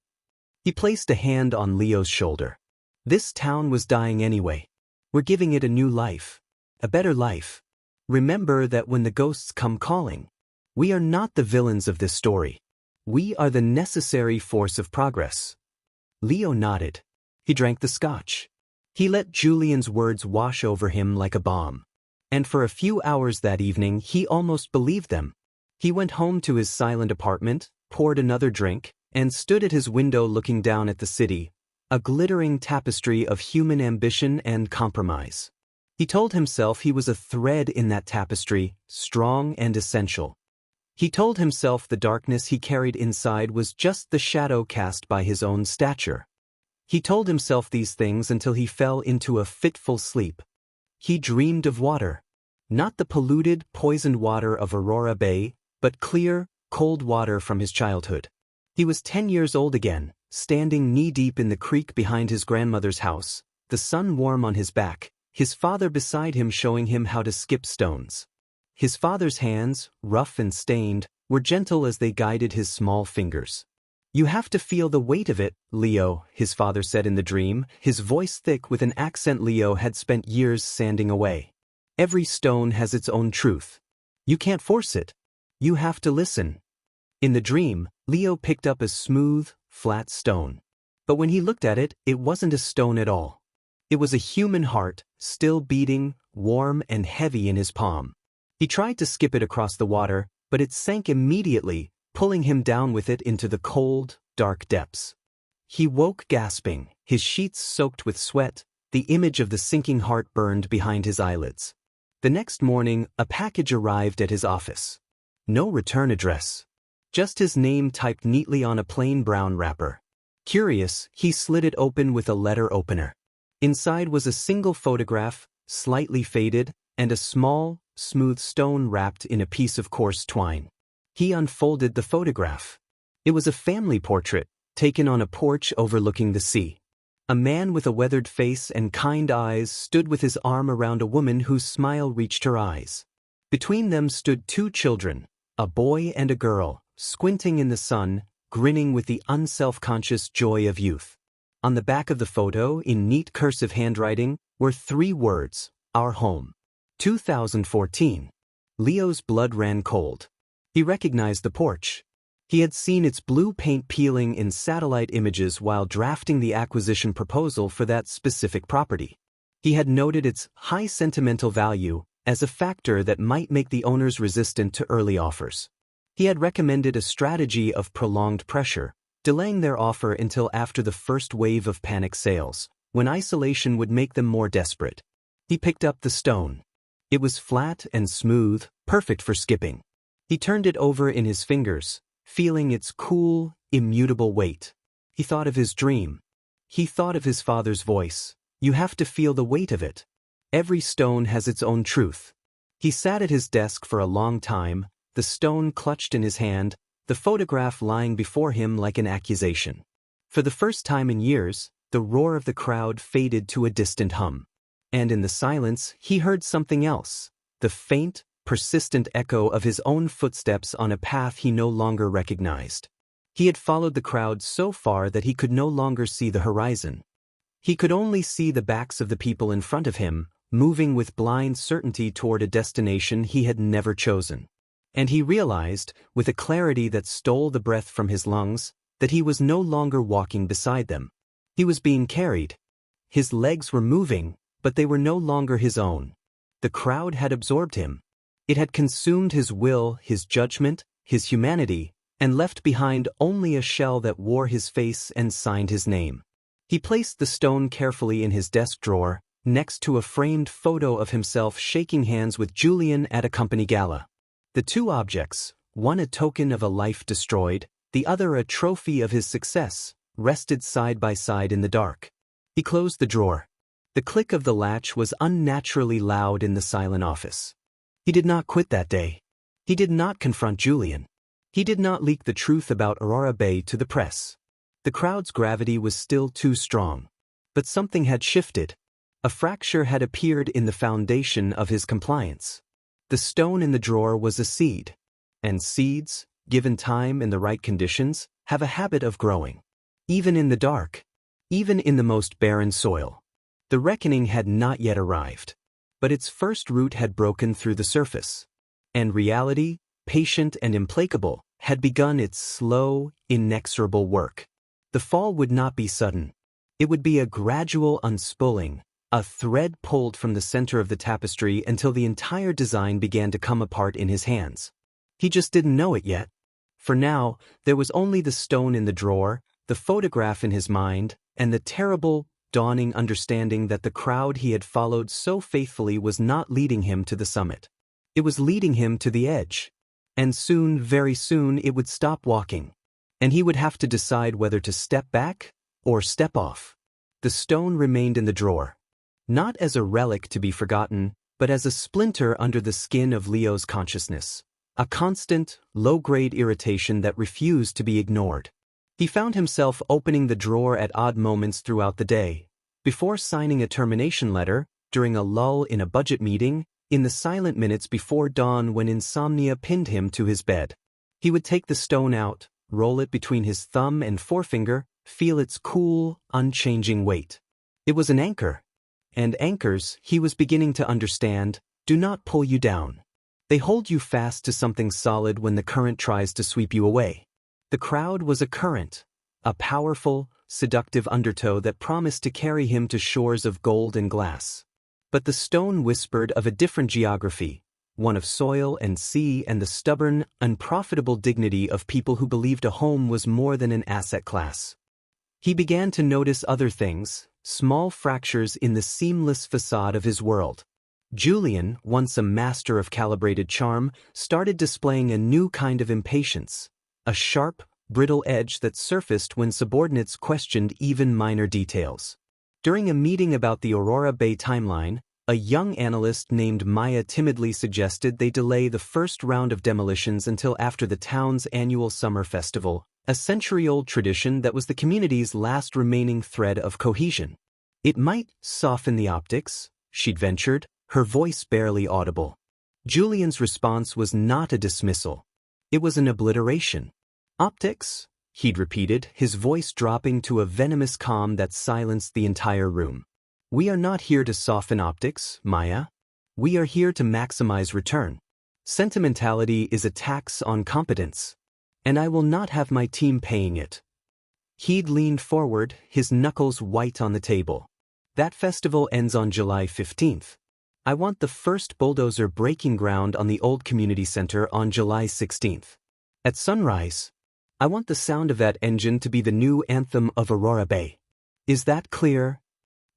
He placed a hand on Leo's shoulder. "This town was dying anyway. We're giving it a new life. A better life. Remember that when the ghosts come calling, we are not the villains of this story. We are the necessary force of progress." Leo nodded. He drank the scotch. He let Julian's words wash over him like a bomb. And for a few hours that evening, he almost believed them. He went home to his silent apartment, poured another drink, and stood at his window looking down at the city, a glittering tapestry of human ambition and compromise. He told himself he was a thread in that tapestry, strong and essential. He told himself the darkness he carried inside was just the shadow cast by his own stature. He told himself these things until he fell into a fitful sleep. He dreamed of water. Not the polluted, poisoned water of Aurora Bay, but clear, cold water from his childhood. He was 10 years old again, standing knee-deep in the creek behind his grandmother's house, the sun warm on his back, his father beside him showing him how to skip stones. His father's hands, rough and stained, were gentle as they guided his small fingers. You have to feel the weight of it, Leo, his father said in the dream, his voice thick with an accent Leo had spent years sanding away. Every stone has its own truth. You can't force it. You have to listen. In the dream, Leo picked up a smooth, flat stone. But when he looked at it, it wasn't a stone at all. It was a human heart, still beating, warm and heavy in his palm. He tried to skip it across the water, but it sank immediately, pulling him down with it into the cold, dark depths. He woke gasping, his sheets soaked with sweat, the image of the sinking heart burned behind his eyelids. The next morning, a package arrived at his office. No return address. Just his name typed neatly on a plain brown wrapper. Curious, he slid it open with a letter opener. Inside was a single photograph, slightly faded, and a small, smooth stone wrapped in a piece of coarse twine. He unfolded the photograph. It was a family portrait, taken on a porch overlooking the sea. A man with a weathered face and kind eyes stood with his arm around a woman whose smile reached her eyes. Between them stood two children, a boy and a girl, squinting in the sun, grinning with the unself-conscious joy of youth. On the back of the photo, in neat cursive handwriting, were 3 words, "Our home." 2014. Leo's blood ran cold. He recognized the porch. He had seen its blue paint peeling in satellite images while drafting the acquisition proposal for that specific property. He had noted its high sentimental value as a factor that might make the owners resistant to early offers. He had recommended a strategy of prolonged pressure, delaying their offer until after the first wave of panic sales, when isolation would make them more desperate. He picked up the stone. It was flat and smooth, perfect for skipping. He turned it over in his fingers, feeling its cool, immutable weight. He thought of his dream. He thought of his father's voice. You have to feel the weight of it. Every stone has its own truth. He sat at his desk for a long time, the stone clutched in his hand, the photograph lying before him like an accusation. For the first time in years, the roar of the crowd faded to a distant hum. And in the silence, he heard something else, the faint, persistent echo of his own footsteps on a path he no longer recognized. He had followed the crowd so far that he could no longer see the horizon. He could only see the backs of the people in front of him, moving with blind certainty toward a destination he had never chosen. And he realized, with a clarity that stole the breath from his lungs, that he was no longer walking beside them. He was being carried. His legs were moving, but they were no longer his own. The crowd had absorbed him. It had consumed his will, his judgment, his humanity, and left behind only a shell that wore his face and signed his name. He placed the stone carefully in his desk drawer, next to a framed photo of himself shaking hands with Julian at a company gala. The 2 objects, one a token of a life destroyed, the other a trophy of his success, rested side by side in the dark. He closed the drawer. The click of the latch was unnaturally loud in the silent office. He did not quit that day. He did not confront Julian. He did not leak the truth about Aurora Bay to the press. The crowd's gravity was still too strong. But something had shifted. A fracture had appeared in the foundation of his compliance. The stone in the drawer was a seed. And seeds, given time and the right conditions, have a habit of growing. Even in the dark. Even in the most barren soil. The reckoning had not yet arrived. But its first root had broken through the surface. And reality, patient and implacable, had begun its slow, inexorable work. The fall would not be sudden. It would be a gradual unspooling, a thread pulled from the center of the tapestry until the entire design began to come apart in his hands. He just didn't know it yet. For now, there was only the stone in the drawer, the photograph in his mind, and the terrible, dawning understanding that the crowd he had followed so faithfully was not leading him to the summit. It was leading him to the edge. And soon, very soon, it would stop walking. And he would have to decide whether to step back or step off. The stone remained in the drawer. Not as a relic to be forgotten, but as a splinter under the skin of Leo's consciousness. A constant, low-grade irritation that refused to be ignored. He found himself opening the drawer at odd moments throughout the day. Before signing a termination letter, during a lull in a budget meeting, in the silent minutes before dawn when insomnia pinned him to his bed. He would take the stone out, roll it between his thumb and forefinger, feel its cool, unchanging weight. It was an anchor. And anchors, he was beginning to understand, do not pull you down. They hold you fast to something solid when the current tries to sweep you away. The crowd was a current, a powerful, seductive undertow that promised to carry him to shores of gold and glass. But the stone whispered of a different geography, one of soil and sea and the stubborn, unprofitable dignity of people who believed a home was more than an asset class. He began to notice other things, small fractures in the seamless facade of his world. Julian, once a master of calibrated charm, started displaying a new kind of impatience, a sharp, brittle edge that surfaced when subordinates questioned even minor details. During a meeting about the Aurora Bay timeline, a young analyst named Maya timidly suggested they delay the first round of demolitions until after the town's annual summer festival, a century-old tradition that was the community's last remaining thread of cohesion. It might soften the optics, she'd ventured, her voice barely audible. Julian's response was not a dismissal. It was an obliteration. Optics? He'd repeated, his voice dropping to a venomous calm that silenced the entire room. We are not here to soften optics, Maya. We are here to maximize return. Sentimentality is a tax on competence. And I will not have my team paying it. He'd leaned forward, his knuckles white on the table. That festival ends on July 15th. I want the first bulldozer breaking ground on the old community center on July 16th. At sunrise, I want the sound of that engine to be the new anthem of Aurora Bay. Is that clear?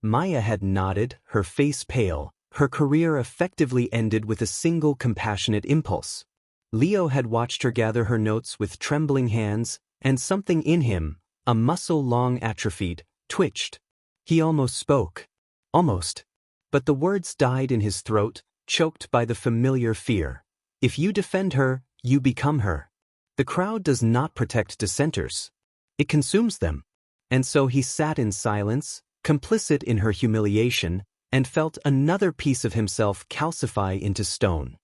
Maya had nodded, her face pale, her career effectively ended with a single compassionate impulse. Leo had watched her gather her notes with trembling hands, and something in him, a muscle long atrophied, twitched. He almost spoke. Almost. But the words died in his throat, choked by the familiar fear. If you defend her, you become her. The crowd does not protect dissenters. It consumes them. And so he sat in silence, complicit in her humiliation, and felt another piece of himself calcify into stone.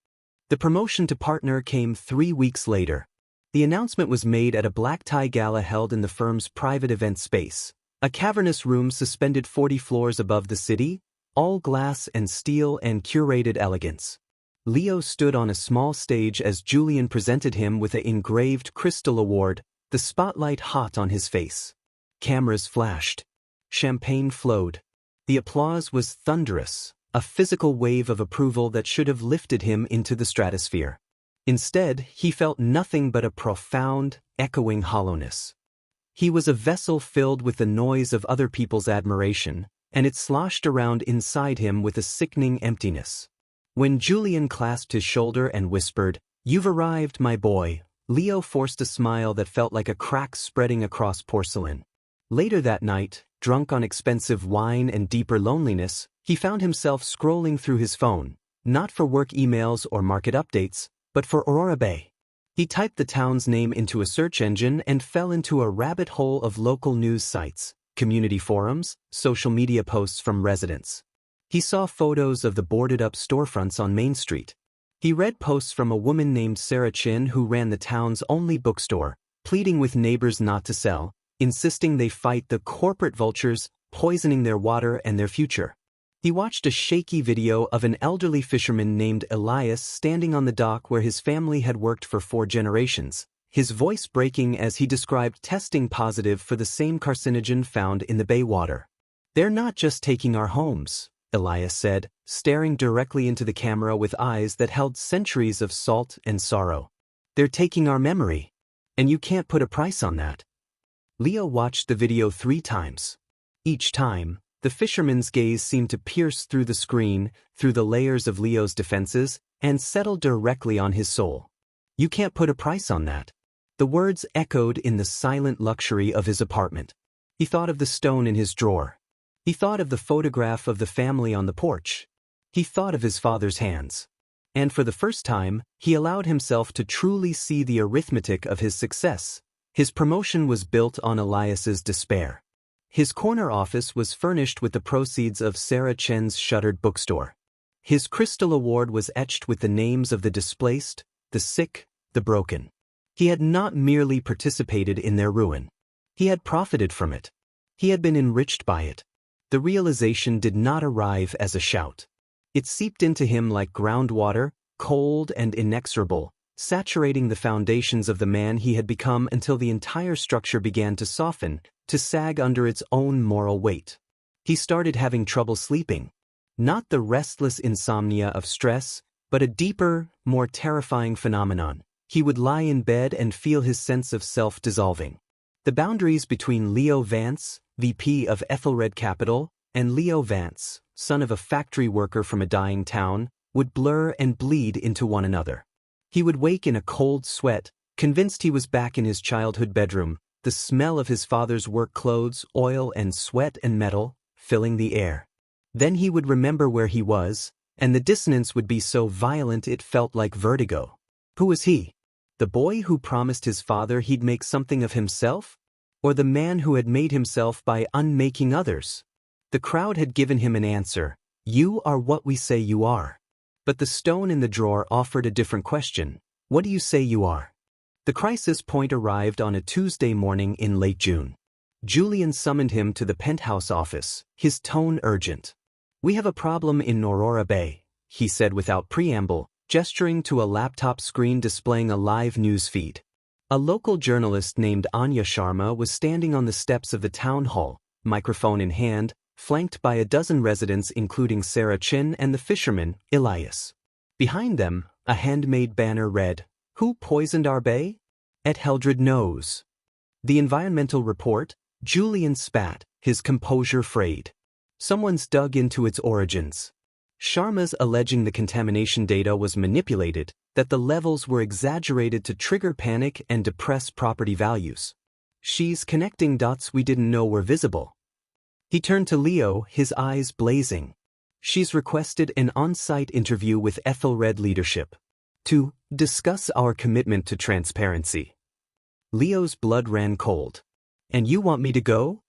The promotion to partner came 3 weeks later. The announcement was made at a black tie gala held in the firm's private event space, a cavernous room suspended 40 floors above the city, all glass and steel and curated elegance. Leo stood on a small stage as Julian presented him with an engraved crystal award, the spotlight hot on his face. Cameras flashed. Champagne flowed. The applause was thunderous, a physical wave of approval that should have lifted him into the stratosphere. Instead, he felt nothing but a profound, echoing hollowness. He was a vessel filled with the noise of other people's admiration, and it sloshed around inside him with a sickening emptiness. When Julian clasped his shoulder and whispered, "You've arrived, my boy," Leo forced a smile that felt like a crack spreading across porcelain. Later that night, drunk on expensive wine and deeper loneliness, he found himself scrolling through his phone, not for work emails or market updates, but for Aurora Bay. He typed the town's name into a search engine and fell into a rabbit hole of local news sites, community forums, social media posts from residents. He saw photos of the boarded-up storefronts on Main Street. He read posts from a woman named Sarah Chin who ran the town's only bookstore, pleading with neighbors not to sell, insisting they fight the corporate vultures, poisoning their water and their future. He watched a shaky video of an elderly fisherman named Elias standing on the dock where his family had worked for 4 generations, his voice breaking as he described testing positive for the same carcinogen found in the bay water. "They're not just taking our homes," Elias said, staring directly into the camera with eyes that held centuries of salt and sorrow. "They're taking our memory. And you can't put a price on that." Leo watched the video 3 times. Each time, the fisherman's gaze seemed to pierce through the screen, through the layers of Leo's defenses, and settle directly on his soul. "You can't put a price on that." The words echoed in the silent luxury of his apartment. He thought of the stone in his drawer. He thought of the photograph of the family on the porch. He thought of his father's hands. And for the first time, he allowed himself to truly see the arithmetic of his success. His promotion was built on Elias's despair. His corner office was furnished with the proceeds of Sarah Chen's shuttered bookstore. His crystal award was etched with the names of the displaced, the sick, the broken. He had not merely participated in their ruin. He had profited from it. He had been enriched by it. The realization did not arrive as a shout. It seeped into him like groundwater, cold and inexorable, saturating the foundations of the man he had become until the entire structure began to soften, to sag under its own moral weight. He started having trouble sleeping. Not the restless insomnia of stress, but a deeper, more terrifying phenomenon. He would lie in bed and feel his sense of self dissolving. The boundaries between Leo Vance, VP of Ethelred Capital, and Leo Vance, son of a factory worker from a dying town, would blur and bleed into one another. He would wake in a cold sweat, convinced he was back in his childhood bedroom, the smell of his father's work clothes, oil and sweat and metal, filling the air. Then he would remember where he was, and the dissonance would be so violent it felt like vertigo. Who was he? The boy who promised his father he'd make something of himself? Or the man who had made himself by unmaking others? The crowd had given him an answer: you are what we say you are. But the stone in the drawer offered a different question: what do you say you are? The crisis point arrived on a Tuesday morning in late June. Julian summoned him to the penthouse office, his tone urgent. "We have a problem in Aurora Bay," he said without preamble, gesturing to a laptop screen displaying a live news feed. A local journalist named Anya Sharma was standing on the steps of the town hall, microphone in hand, flanked by a dozen residents including Sarah Chin and the fisherman, Elias. Behind them, a handmade banner read, "Who poisoned our bay? Et Heldred knows." The environmental report. Julian spat, his composure frayed. Someone's dug into its origins. Sharma's alleging the contamination data was manipulated, that the levels were exaggerated to trigger panic and depress property values. She's connecting dots we didn't know were visible. He turned to Leo, his eyes blazing. She's requested an on-site interview with Ethelred leadership to discuss our commitment to transparency. Leo's blood ran cold. "And you want me to go?"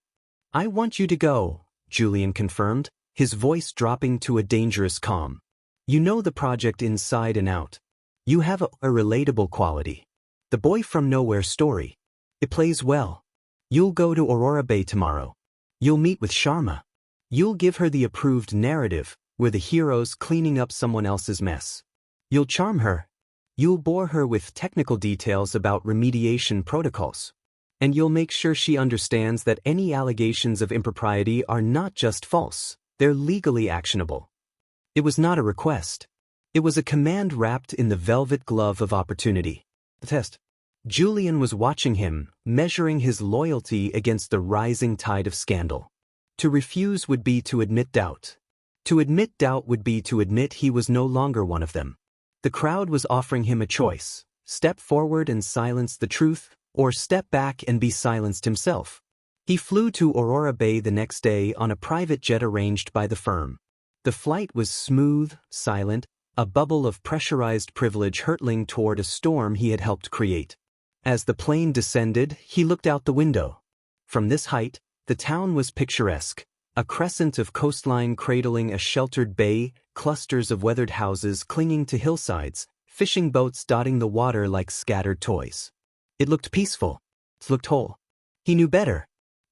"I want you to go," Julian confirmed, his voice dropping to a dangerous calm. "You know the project inside and out. You have a relatable quality. The boy from nowhere story. It plays well. You'll go to Aurora Bay tomorrow. You'll meet with Sharma. You'll give her the approved narrative, where the hero's cleaning up someone else's mess. You'll charm her. You'll bore her with technical details about remediation protocols. And you'll make sure she understands that any allegations of impropriety are not just false, they're legally actionable." It was not a request. It was a command wrapped in the velvet glove of opportunity. The test. Julian was watching him, measuring his loyalty against the rising tide of scandal. To refuse would be to admit doubt. To admit doubt would be to admit he was no longer one of them. The crowd was offering him a choice: step forward and silence the truth, or step back and be silenced himself. He flew to Aurora Bay the next day on a private jet arranged by the firm. The flight was smooth, silent, a bubble of pressurized privilege hurtling toward a storm he had helped create. As the plane descended, he looked out the window. From this height, the town was picturesque, a crescent of coastline cradling a sheltered bay, clusters of weathered houses clinging to hillsides, fishing boats dotting the water like scattered toys. It looked peaceful. It looked whole. He knew better.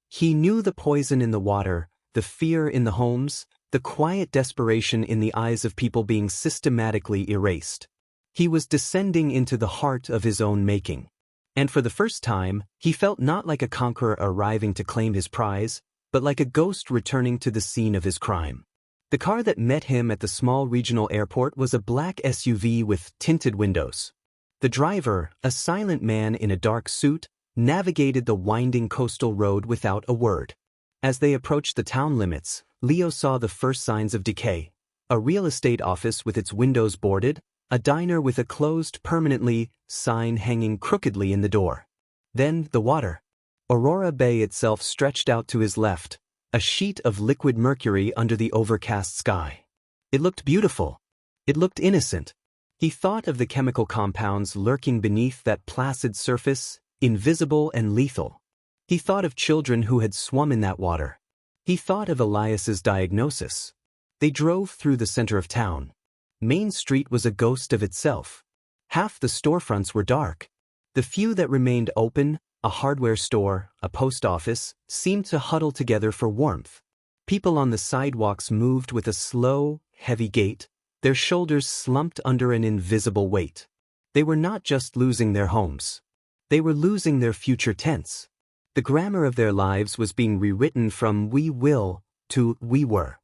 He knew the poison in the water, the fear in the homes, the quiet desperation in the eyes of people being systematically erased. He was descending into the heart of his own making. And for the first time, he felt not like a conqueror arriving to claim his prize, but like a ghost returning to the scene of his crime. The car that met him at the small regional airport was a black SUV with tinted windows. The driver, a silent man in a dark suit, navigated the winding coastal road without a word. As they approached the town limits, Leo saw the first signs of decay: a real estate office with its windows boarded, a diner with a closed permanently sign hanging crookedly in the door. Then the water. Aurora Bay itself stretched out to his left, a sheet of liquid mercury under the overcast sky. It looked beautiful. It looked innocent. He thought of the chemical compounds lurking beneath that placid surface, invisible and lethal. He thought of children who had swum in that water. He thought of Elias's diagnosis. They drove through the center of town. Main Street was a ghost of itself. Half the storefronts were dark. The few that remained open, a hardware store, a post office, seemed to huddle together for warmth. People on the sidewalks moved with a slow, heavy gait, their shoulders slumped under an invisible weight. They were not just losing their homes. They were losing their future tense. The grammar of their lives was being rewritten from "we will" to "we were."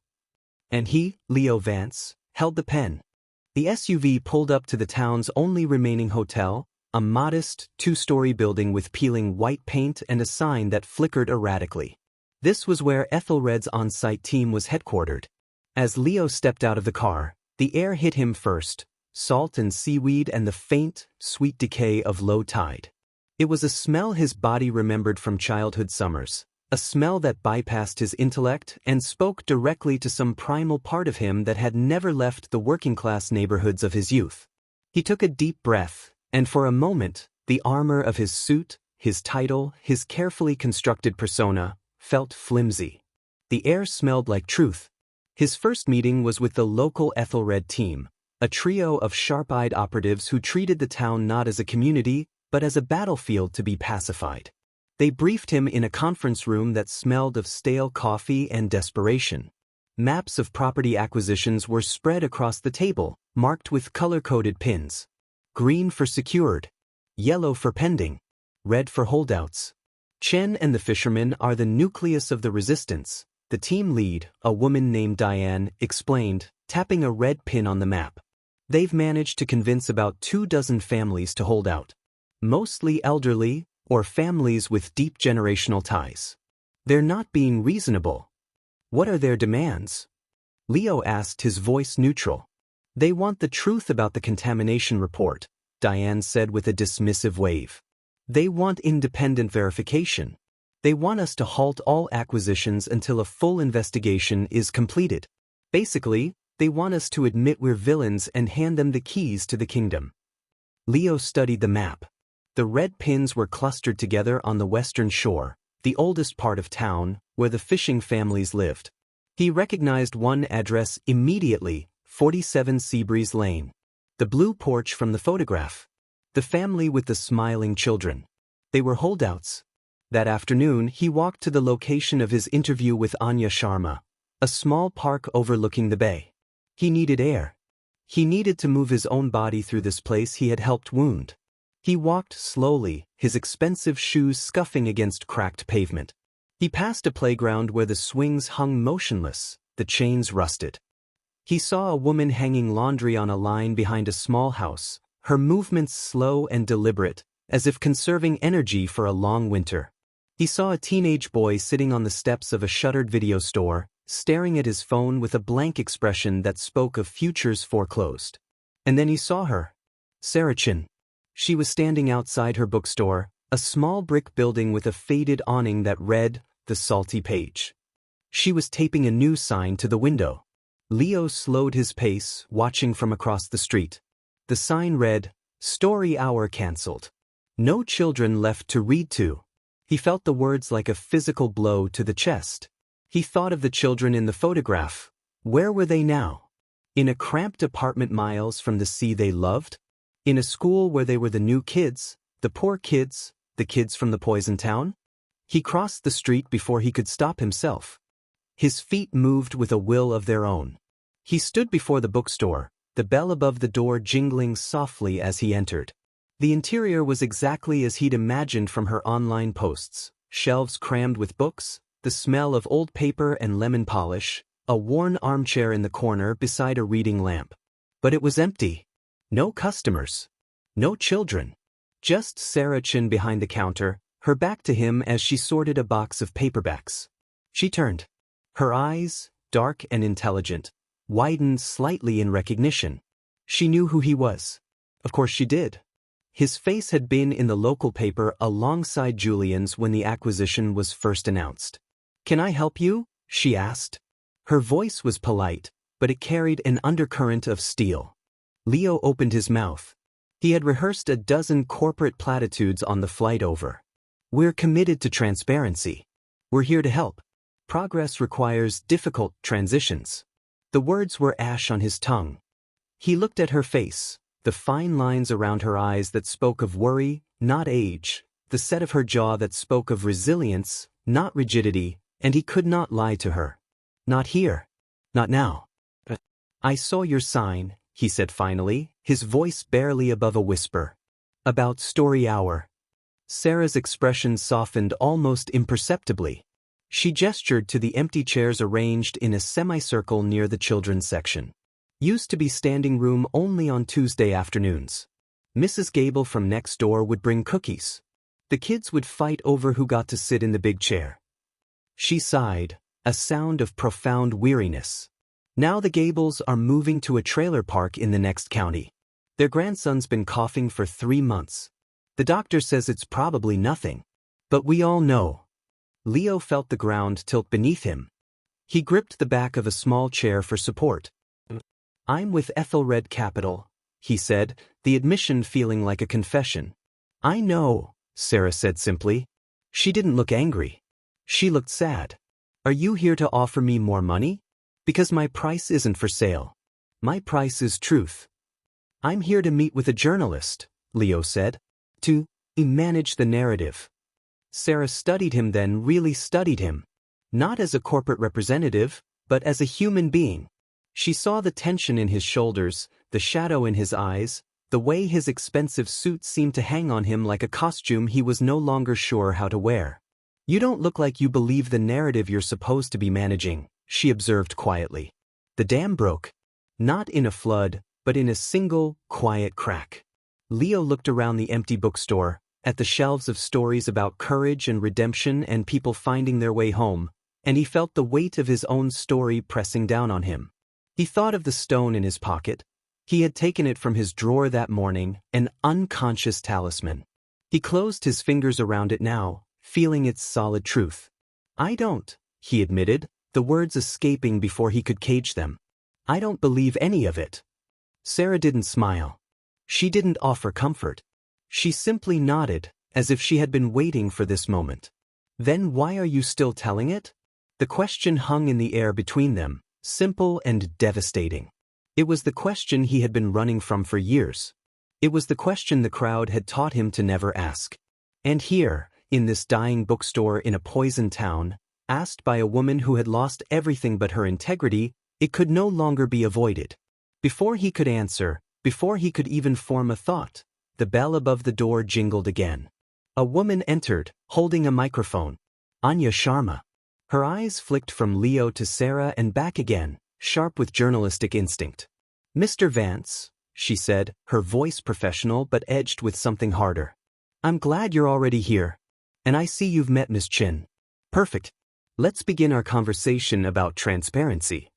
And he, Leo Vance, held the pen. The SUV pulled up to the town's only remaining hotel, a modest, two-story building with peeling white paint and a sign that flickered erratically. This was where Ethelred's on-site team was headquartered. As Leo stepped out of the car, the air hit him first, salt and seaweed and the faint, sweet decay of low tide. It was a smell his body remembered from childhood summers, a smell that bypassed his intellect and spoke directly to some primal part of him that had never left the working-class neighborhoods of his youth. He took a deep breath, and for a moment, the armor of his suit, his title, his carefully constructed persona, felt flimsy. The air smelled like truth. His first meeting was with the local Ethelred team, a trio of sharp-eyed operatives who treated the town not as a community, but as a battlefield to be pacified. They briefed him in a conference room that smelled of stale coffee and desperation. Maps of property acquisitions were spread across the table, marked with color-coded pins. Green for secured, yellow for pending, red for holdouts. Chen and the fishermen are the nucleus of the resistance, the team lead, a woman named Diane, explained, tapping a red pin on the map. They've managed to convince about 24 families to hold out. Mostly elderly, or families with deep generational ties. They're not being reasonable. What are their demands? Leo asked, his voice neutral. They want the truth about the contamination report, Diane said with a dismissive wave. They want independent verification. They want us to halt all acquisitions until a full investigation is completed. Basically, they want us to admit we're villains and hand them the keys to the kingdom. Leo studied the map. The red pins were clustered together on the western shore, the oldest part of town, where the fishing families lived. He recognized one address immediately, 47 Seabreeze Lane. The blue porch from the photograph. The family with the smiling children. They were holdouts. That afternoon, he walked to the location of his interview with Anya Sharma, a small park overlooking the bay. He needed air. He needed to move his own body through this place he had helped wound. He walked slowly, his expensive shoes scuffing against cracked pavement. He passed a playground where the swings hung motionless, the chains rusted. He saw a woman hanging laundry on a line behind a small house, her movements slow and deliberate, as if conserving energy for a long winter. He saw a teenage boy sitting on the steps of a shuttered video store, staring at his phone with a blank expression that spoke of futures foreclosed. And then he saw her. Sarah Chin. She was standing outside her bookstore, a small brick building with a faded awning that read, "The Salty Page." She was taping a news sign to the window. Leo slowed his pace, watching from across the street. The sign read, "Story Hour Cancelled. No children left to read to." He felt the words like a physical blow to the chest. He thought of the children in the photograph. Where were they now? In a cramped apartment miles from the sea they loved? In a school where they were the new kids, the poor kids, the kids from the poison town? He crossed the street before he could stop himself. His feet moved with a will of their own. He stood before the bookstore, the bell above the door jingling softly as he entered. The interior was exactly as he'd imagined from her online posts, shelves crammed with books, the smell of old paper and lemon polish, a worn armchair in the corner beside a reading lamp. But it was empty. No customers. No children. Just Sarah Chin behind the counter, her back to him as she sorted a box of paperbacks. She turned. Her eyes, dark and intelligent, widened slightly in recognition. She knew who he was. Of course she did. His face had been in the local paper alongside Julian's when the acquisition was first announced. "Can I help you?" she asked. Her voice was polite, but it carried an undercurrent of steel. Leo opened his mouth. He had rehearsed a dozen corporate platitudes on the flight over. "We're committed to transparency. We're here to help. Progress requires difficult transitions." The words were ash on his tongue. He looked at her face, the fine lines around her eyes that spoke of worry, not age, the set of her jaw that spoke of resilience, not rigidity, and he could not lie to her. Not here. Not now. I saw your sign, he said finally, his voice barely above a whisper. About story hour. Sarah's expression softened almost imperceptibly. She gestured to the empty chairs arranged in a semicircle near the children's section. Used to be standing room only on Tuesday afternoons. Mrs. Gable from next door would bring cookies. The kids would fight over who got to sit in the big chair. She sighed, a sound of profound weariness. Now the Gables are moving to a trailer park in the next county. Their grandson's been coughing for 3 months. The doctor says it's probably nothing. But we all know. Leo felt the ground tilt beneath him. He gripped the back of a small chair for support. I'm with Ethelred Capital, he said, the admission feeling like a confession. I know, Sarah said simply. She didn't look angry. She looked sad. Are you here to offer me more money? Because my price isn't for sale. My price is truth. I'm here to meet with a journalist, Leo said. To manage the narrative. Sarah studied him then, really studied him. Not as a corporate representative, but as a human being. She saw the tension in his shoulders, the shadow in his eyes, the way his expensive suit seemed to hang on him like a costume he was no longer sure how to wear. You don't look like you believe the narrative you're supposed to be managing, she observed quietly. The dam broke. Not in a flood, but in a single, quiet crack. Leo looked around the empty bookstore, at the shelves of stories about courage and redemption and people finding their way home, and he felt the weight of his own story pressing down on him. He thought of the stone in his pocket. He had taken it from his drawer that morning, an unconscious talisman. He closed his fingers around it now, feeling its solid truth. I don't, he admitted, the words escaping before he could cage them. I don't believe any of it. Sarah didn't smile. She didn't offer comfort. She simply nodded, as if she had been waiting for this moment. Then why are you still telling it? The question hung in the air between them, simple and devastating. It was the question he had been running from for years. It was the question the crowd had taught him to never ask. And here, in this dying bookstore in a poisoned town, asked by a woman who had lost everything but her integrity, it could no longer be avoided. Before he could answer, before he could even form a thought, the bell above the door jingled again. A woman entered, holding a microphone. Anya Sharma. Her eyes flicked from Leo to Sarah and back again, sharp with journalistic instinct. Mr. Vance, she said, her voice professional but edged with something harder. I'm glad you're already here. And I see you've met Miss Chin. Perfect. Let's begin our conversation about transparency.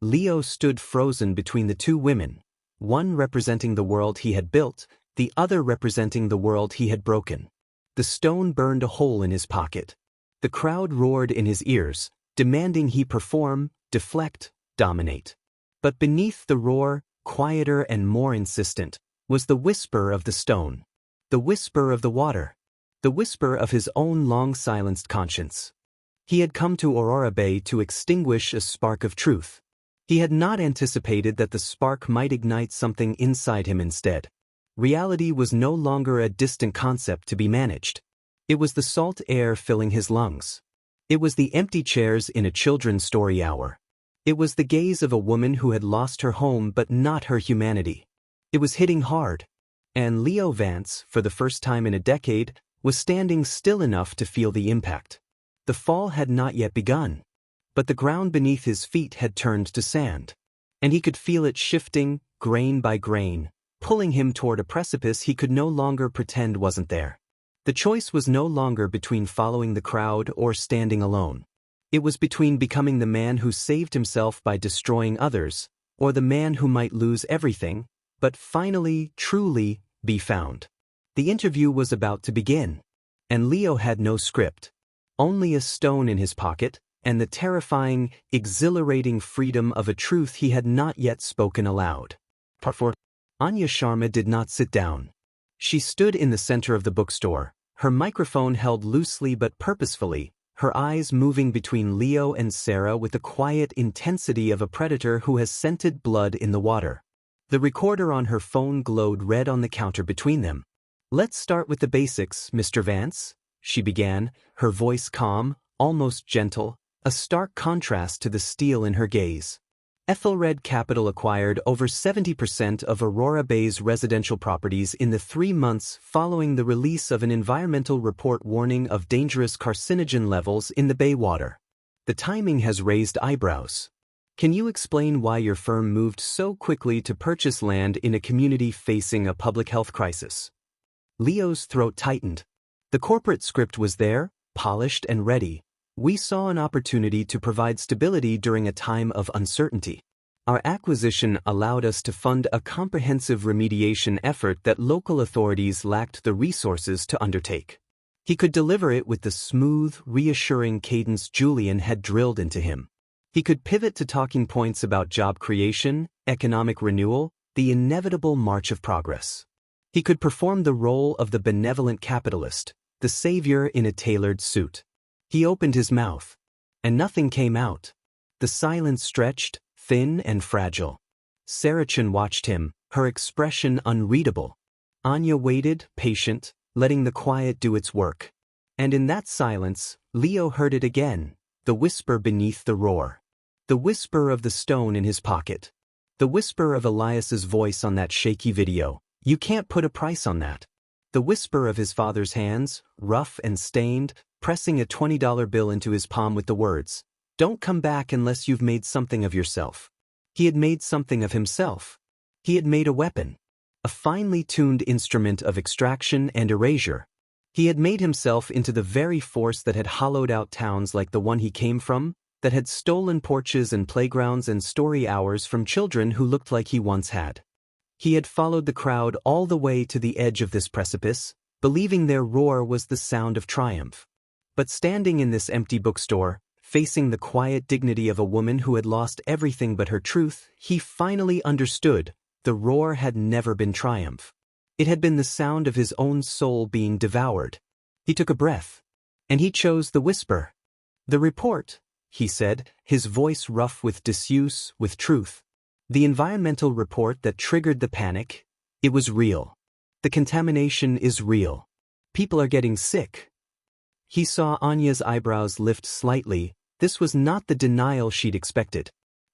Leo stood frozen between the two women, one representing the world he had built, the other representing the world he had broken. The stone burned a hole in his pocket. The crowd roared in his ears, demanding he perform, deflect, dominate. But beneath the roar, quieter and more insistent, was the whisper of the stone. The whisper of the water. The whisper of his own long-silenced conscience. He had come to Aurora Bay to extinguish a spark of truth. He had not anticipated that the spark might ignite something inside him instead. Reality was no longer a distant concept to be managed. It was the salt air filling his lungs. It was the empty chairs in a children's story hour. It was the gaze of a woman who had lost her home but not her humanity. It was hitting hard. And Leo Vance, for the first time in a decade, was standing still enough to feel the impact. The fall had not yet begun. But the ground beneath his feet had turned to sand. And he could feel it shifting, grain by grain, pulling him toward a precipice he could no longer pretend wasn't there. The choice was no longer between following the crowd or standing alone. It was between becoming the man who saved himself by destroying others, or the man who might lose everything, but finally, truly, be found. The interview was about to begin. And Leo had no script. Only a stone in his pocket, and the terrifying, exhilarating freedom of a truth he had not yet spoken aloud. Part 4. Anya Sharma did not sit down. She stood in the center of the bookstore, her microphone held loosely but purposefully, her eyes moving between Leo and Sarah with the quiet intensity of a predator who has scented blood in the water. The recorder on her phone glowed red on the counter between them. Let's start with the basics, Mr. Vance, she began, her voice calm, almost gentle, a stark contrast to the steel in her gaze. Ethelred Capital acquired over 70% of Aurora Bay's residential properties in the 3 months following the release of an environmental report warning of dangerous carcinogen levels in the bay water. The timing has raised eyebrows. Can you explain why your firm moved so quickly to purchase land in a community facing a public health crisis? Leo's throat tightened. The corporate script was there, polished and ready. We saw an opportunity to provide stability during a time of uncertainty. Our acquisition allowed us to fund a comprehensive remediation effort that local authorities lacked the resources to undertake. He could deliver it with the smooth, reassuring cadence Julian had drilled into him. He could pivot to talking points about job creation, economic renewal, the inevitable march of progress. He could perform the role of the benevolent capitalist, the savior in a tailored suit. He opened his mouth, and nothing came out. The silence stretched, thin and fragile. Saracen watched him, her expression unreadable. Anya waited, patient, letting the quiet do its work. And in that silence, Leo heard it again, the whisper beneath the roar. The whisper of the stone in his pocket. The whisper of Elias's voice on that shaky video. You can't put a price on that. The whisper of his father's hands, rough and stained, pressing a $20 bill into his palm with the words, "Don't come back unless you've made something of yourself." He had made something of himself. He had made a weapon. A finely tuned instrument of extraction and erasure. He had made himself into the very force that had hollowed out towns like the one he came from, that had stolen porches and playgrounds and story hours from children who looked like he once had. He had followed the crowd all the way to the edge of this precipice, believing their roar was the sound of triumph. But standing in this empty bookstore, facing the quiet dignity of a woman who had lost everything but her truth, he finally understood the roar had never been triumph. It had been the sound of his own soul being devoured. He took a breath. And he chose the whisper. "The report," he said, his voice rough with disuse, with truth. "The environmental report that triggered the panic, it was real. The contamination is real. People are getting sick." He saw Anya's eyebrows lift slightly. This was not the denial she'd expected.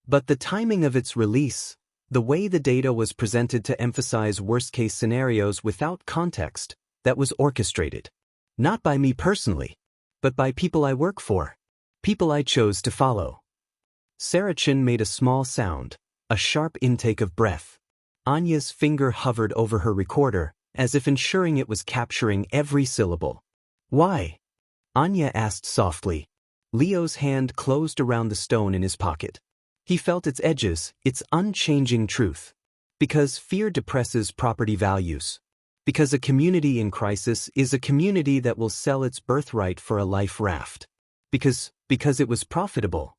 But the timing of its release, the way the data was presented to emphasize worst-case scenarios without context, that was orchestrated. Not by me personally, but by people I work for. People I chose to follow. Saracen made a small sound, a sharp intake of breath. Anya's finger hovered over her recorder, as if ensuring it was capturing every syllable. "Why?" Anya asked softly. Leo's hand closed around the stone in his pocket. He felt its edges, its unchanging truth. Because fear depresses property values. Because a community in crisis is a community that will sell its birthright for a life raft. Because it was profitable.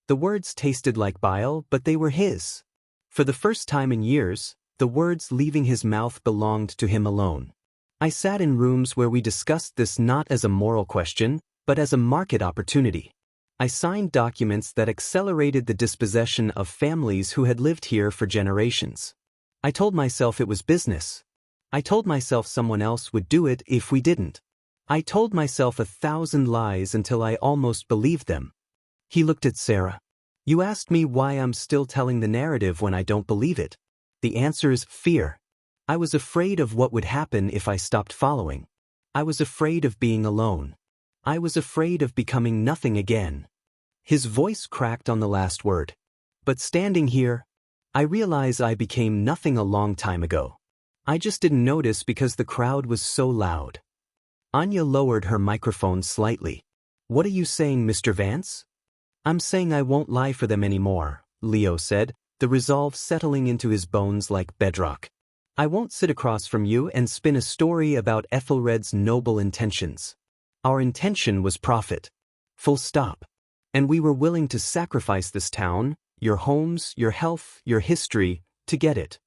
The words tasted like bile, but they were his. For the first time in years, the words leaving his mouth belonged to him alone. I sat in rooms where we discussed this not as a moral question, but as a market opportunity. I signed documents that accelerated the dispossession of families who had lived here for generations. I told myself it was business. I told myself someone else would do it if we didn't. I told myself 1,000 lies until I almost believed them. He looked at Sarah. "You asked me why I'm still telling the narrative when I don't believe it. The answer is fear. I was afraid of what would happen if I stopped following. I was afraid of being alone. I was afraid of becoming nothing again." His voice cracked on the last word. "But standing here, I realize I became nothing a long time ago. I just didn't notice because the crowd was so loud." Anya lowered her microphone slightly. "What are you saying, Mr. Vance?" "I'm saying I won't lie for them anymore," Leo said, the resolve settling into his bones like bedrock. "I won't sit across from you and spin a story about Ethelred's noble intentions. Our intention was profit. Full stop. And we were willing to sacrifice this town, your homes, your health, your history, to get it."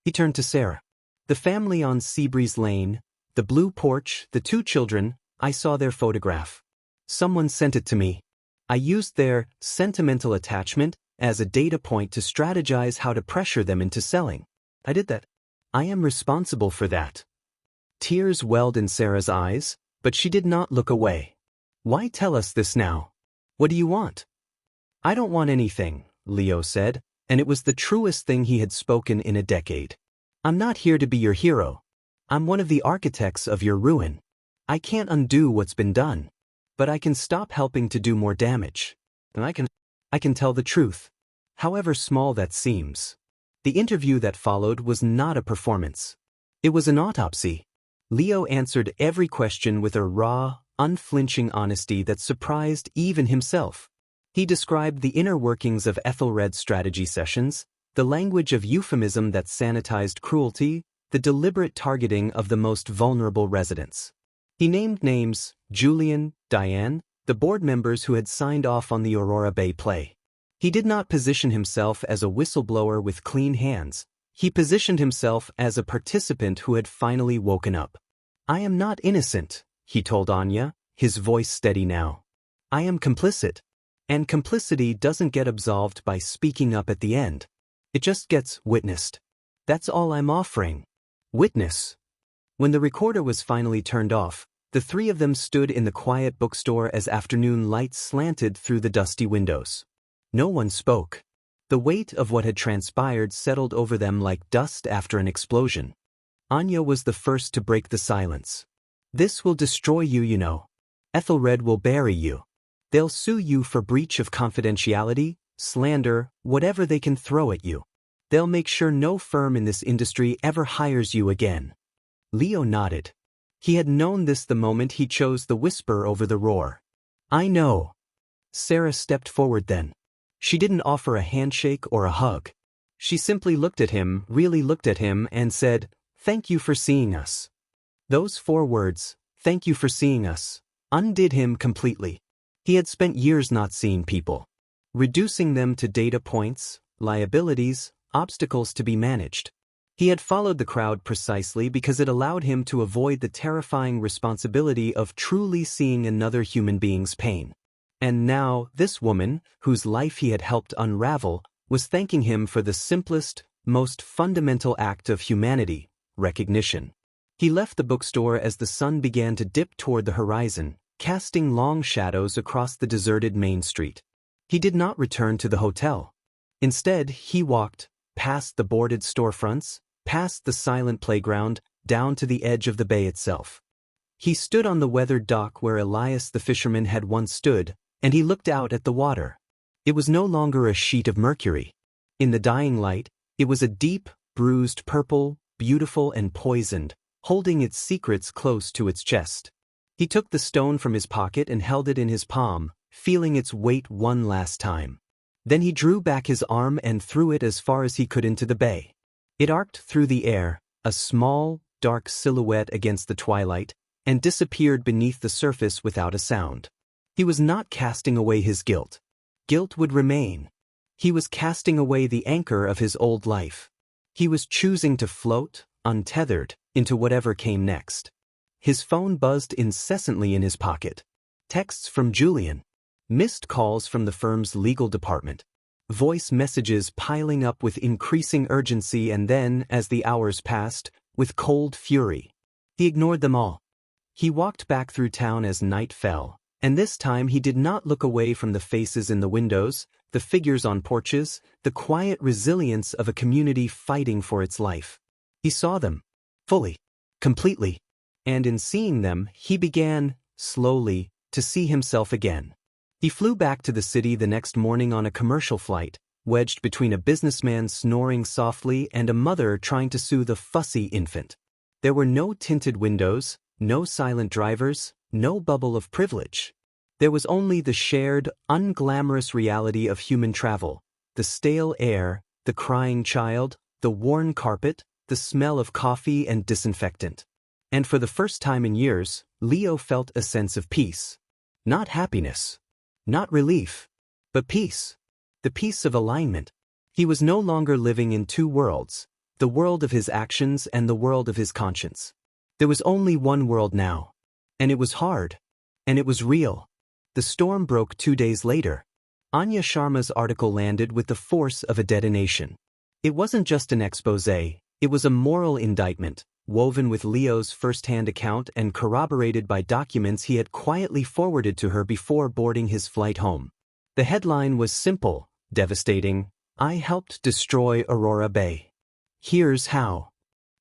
He turned to Sarah. "The family on Seabreeze Lane, the blue porch, the 2 children, I saw their photograph. Someone sent it to me. I used their sentimental attachment as a data point to strategize how to pressure them into selling. I did that. I am responsible for that." Tears welled in Sarah's eyes, but she did not look away. Why tell us this now? What do you want? I don't want anything, Leo said, and it was the truest thing he had spoken in a decade. I'm not here to be your hero. I'm one of the architects of your ruin. I can't undo what's been done, but I can stop helping to do more damage. And I can tell the truth, however small that seems. The interview that followed was not a performance. It was an autopsy. Leo answered every question with a raw, unflinching honesty that surprised even himself. He described the inner workings of Ethelred's strategy sessions, the language of euphemism that sanitized cruelty, the deliberate targeting of the most vulnerable residents. He named names: Julian, Diane, the board members who had signed off on the Aurora Bay play. He did not position himself as a whistleblower with clean hands. He positioned himself as a participant who had finally woken up. I am not innocent, he told Anya, his voice steady now. I am complicit. And complicity doesn't get absolved by speaking up at the end. It just gets witnessed. That's all I'm offering. Witness. When the recorder was finally turned off, the three of them stood in the quiet bookstore as afternoon light slanted through the dusty windows. No one spoke. The weight of what had transpired settled over them like dust after an explosion. Anya was the first to break the silence. This will destroy you, you know. Ethelred will bury you. They'll sue you for breach of confidentiality, slander, whatever they can throw at you. They'll make sure no firm in this industry ever hires you again. Leo nodded. He had known this the moment he chose the whisper over the roar. I know. Sarah stepped forward then. She didn't offer a handshake or a hug. She simply looked at him, really looked at him, and said, "Thank you for seeing us." Those 4 words, "Thank you for seeing us," undid him completely. He had spent years not seeing people, reducing them to data points, liabilities, obstacles to be managed. He had followed the crowd precisely because it allowed him to avoid the terrifying responsibility of truly seeing another human being's pain. And now, this woman, whose life he had helped unravel, was thanking him for the simplest, most fundamental act of humanity: recognition. He left the bookstore as the sun began to dip toward the horizon, casting long shadows across the deserted main street. He did not return to the hotel. Instead, he walked, past the boarded storefronts, past the silent playground, down to the edge of the bay itself. He stood on the weathered dock where Elias the fisherman had once stood, and he looked out at the water. It was no longer a sheet of mercury. In the dying light, it was a deep, bruised purple, beautiful and poisoned, holding its secrets close to its chest. He took the stone from his pocket and held it in his palm, feeling its weight one last time. Then he drew back his arm and threw it as far as he could into the bay. It arced through the air, a small, dark silhouette against the twilight, and disappeared beneath the surface without a sound. He was not casting away his guilt. Guilt would remain. He was casting away the anchor of his old life. He was choosing to float, untethered, into whatever came next. His phone buzzed incessantly in his pocket. Texts from Julian. Missed calls from the firm's legal department. Voice messages piling up with increasing urgency, and then, as the hours passed, with cold fury. He ignored them all. He walked back through town as night fell, and this time he did not look away from the faces in the windows, the figures on porches, the quiet resilience of a community fighting for its life. He saw them. Fully. Completely. And in seeing them, he began, slowly, to see himself again. He flew back to the city the next morning on a commercial flight, wedged between a businessman snoring softly and a mother trying to soothe a fussy infant. There were no tinted windows, no silent drivers, no bubble of privilege. There was only the shared, unglamorous reality of human travel, the stale air, the crying child, the worn carpet, the smell of coffee and disinfectant. And for the first time in years, Leo felt a sense of peace. Not happiness. Not relief. But peace. The peace of alignment. He was no longer living in 2 worlds, the world of his actions and the world of his conscience. There was only one world now. And it was hard. And it was real. The storm broke 2 days later. Anya Sharma's article landed with the force of a detonation. It wasn't just an exposé, it was a moral indictment, woven with Leo's first-hand account and corroborated by documents he had quietly forwarded to her before boarding his flight home. The headline was simple, devastating: "I helped destroy Aurora Bay. Here's how."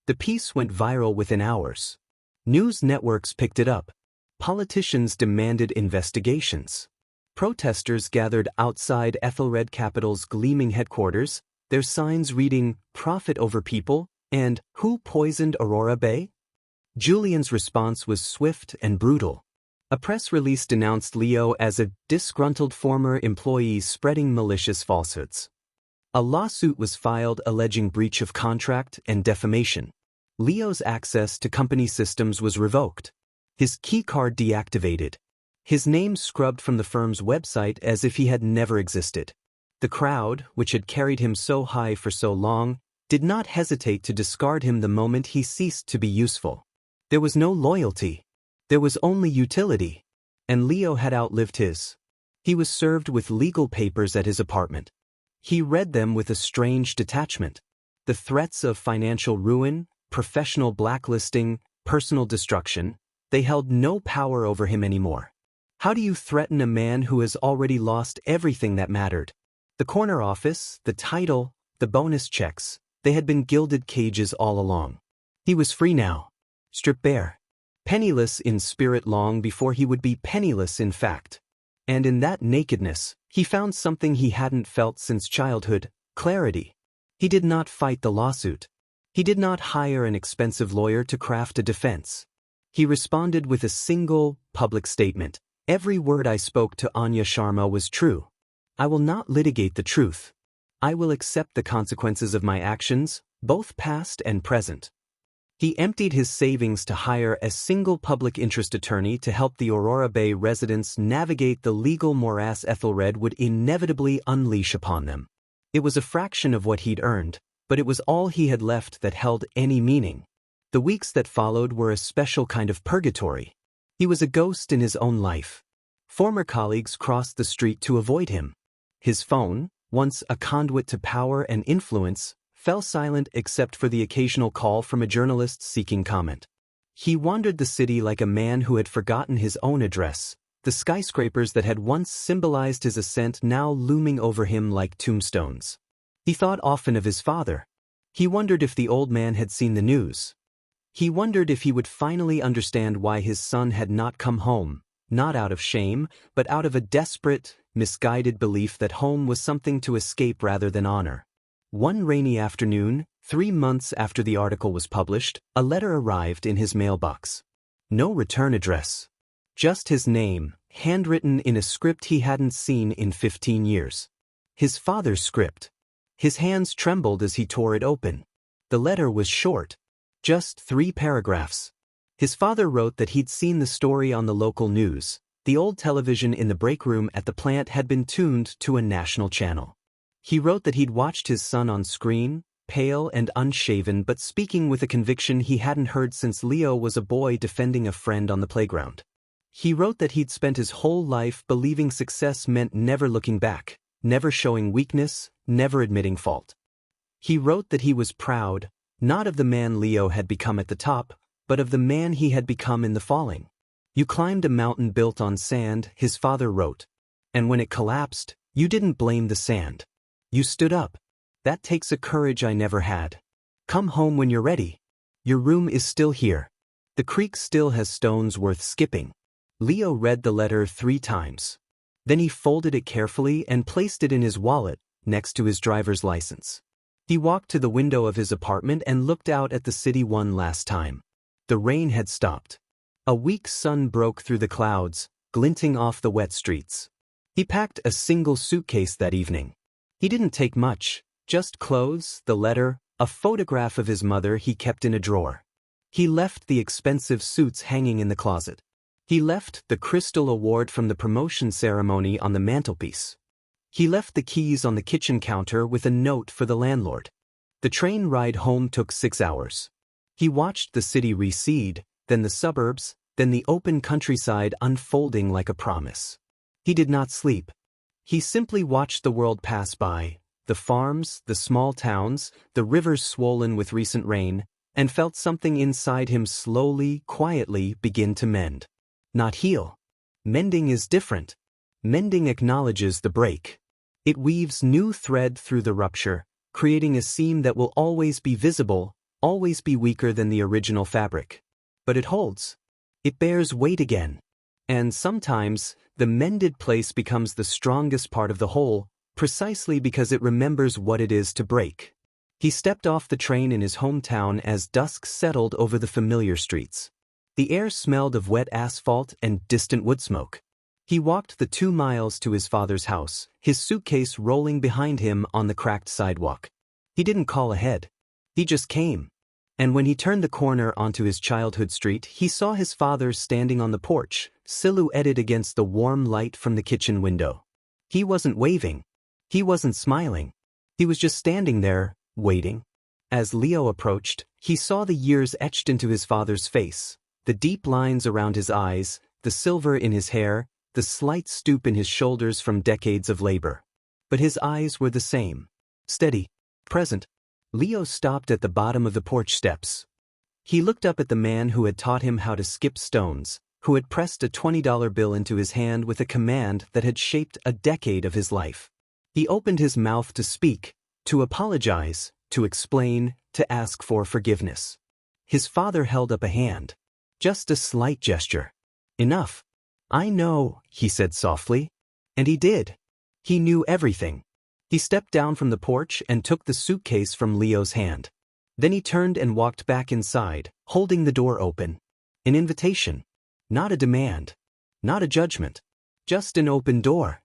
The piece went viral within hours. News networks picked it up. Politicians demanded investigations. Protesters gathered outside Ethelred Capital's gleaming headquarters, their signs reading, "Profit over people," and "Who poisoned Aurora Bay?" Julian's response was swift and brutal. A press release denounced Leo as a disgruntled former employee spreading malicious falsehoods. A lawsuit was filed alleging breach of contract and defamation. Leo's access to company systems was revoked. His keycard deactivated. His name scrubbed from the firm's website as if he had never existed. The crowd, which had carried him so high for so long, did not hesitate to discard him the moment he ceased to be useful. There was no loyalty. There was only utility. And Leo had outlived his. He was served with legal papers at his apartment. He read them with a strange detachment. The threats of financial ruin, professional blacklisting, personal destruction, they held no power over him anymore. How do you threaten a man who has already lost everything that mattered? The corner office, the title, the bonus checks, they had been gilded cages all along. He was free now, stripped bare, penniless in spirit long before he would be penniless in fact. And in that nakedness, he found something he hadn't felt since childhood: clarity. He did not fight the lawsuit. He did not hire an expensive lawyer to craft a defense. He responded with a single, public statement: "Every word I spoke to Anya Sharma was true. I will not litigate the truth. I will accept the consequences of my actions, both past and present." He emptied his savings to hire a single public interest attorney to help the Aurora Bay residents navigate the legal morass Ethelred would inevitably unleash upon them. It was a fraction of what he'd earned, but it was all he had left that held any meaning. The weeks that followed were a special kind of purgatory. He was a ghost in his own life. Former colleagues crossed the street to avoid him. His phone, once a conduit to power and influence, fell silent except for the occasional call from a journalist seeking comment. He wandered the city like a man who had forgotten his own address, the skyscrapers that had once symbolized his ascent now looming over him like tombstones. He thought often of his father. He wondered if the old man had seen the news. He wondered if he would finally understand why his son had not come home, not out of shame, but out of a desperate, misguided belief that home was something to escape rather than honor. One rainy afternoon, 3 months after the article was published, a letter arrived in his mailbox. No return address. Just his name, handwritten in a script he hadn't seen in 15 years. His father's script. His hands trembled as he tore it open. The letter was short. Just 3 paragraphs. His father wrote that he'd seen the story on the local news. The old television in the break room at the plant had been tuned to a national channel. He wrote that he'd watched his son on screen, pale and unshaven but speaking with a conviction he hadn't heard since Leo was a boy defending a friend on the playground. He wrote that he'd spent his whole life believing success meant never looking back, never showing weakness, never admitting fault. He wrote that he was proud, not of the man Leo had become at the top, but of the man he had become in the falling. "You climbed a mountain built on sand," his father wrote. "And when it collapsed, you didn't blame the sand. You stood up. That takes a courage I never had. Come home when you're ready. Your room is still here. The creek still has stones worth skipping." Leo read the letter 3 times. Then he folded it carefully and placed it in his wallet, next to his driver's license. He walked to the window of his apartment and looked out at the city one last time. The rain had stopped. A weak sun broke through the clouds, glinting off the wet streets. He packed a single suitcase that evening. He didn't take much, just clothes, the letter, a photograph of his mother he kept in a drawer. He left the expensive suits hanging in the closet. He left the crystal award from the promotion ceremony on the mantelpiece. He left the keys on the kitchen counter with a note for the landlord. The train ride home took 6 hours. He watched the city recede, then the suburbs, then the open countryside unfolding like a promise. He did not sleep. He simply watched the world pass by, the farms, the small towns, the rivers swollen with recent rain, and felt something inside him slowly, quietly begin to mend. Not heal. Mending is different. Mending acknowledges the break. It weaves new thread through the rupture, creating a seam that will always be visible, always be weaker than the original fabric. But it holds. It bears weight again. And sometimes, the mended place becomes the strongest part of the whole, precisely because it remembers what it is to break. He stepped off the train in his hometown as dusk settled over the familiar streets. The air smelled of wet asphalt and distant wood smoke. He walked the 2 miles to his father's house, his suitcase rolling behind him on the cracked sidewalk. He didn't call ahead. He just came. And when he turned the corner onto his childhood street, he saw his father standing on the porch, silhouetted against the warm light from the kitchen window. He wasn't waving. He wasn't smiling. He was just standing there, waiting. As Leo approached, he saw the years etched into his father's face, the deep lines around his eyes, the silver in his hair, the slight stoop in his shoulders from decades of labor. But his eyes were the same. Steady. Present. Leo stopped at the bottom of the porch steps. He looked up at the man who had taught him how to skip stones, who had pressed a $20 bill into his hand with a command that had shaped a decade of his life. He opened his mouth to speak, to apologize, to explain, to ask for forgiveness. His father held up a hand. Just a slight gesture. Enough. I know, he said softly. And he did. He knew everything. He stepped down from the porch and took the suitcase from Leo's hand. Then he turned and walked back inside, holding the door open. An invitation. Not a demand. Not a judgment. Just an open door.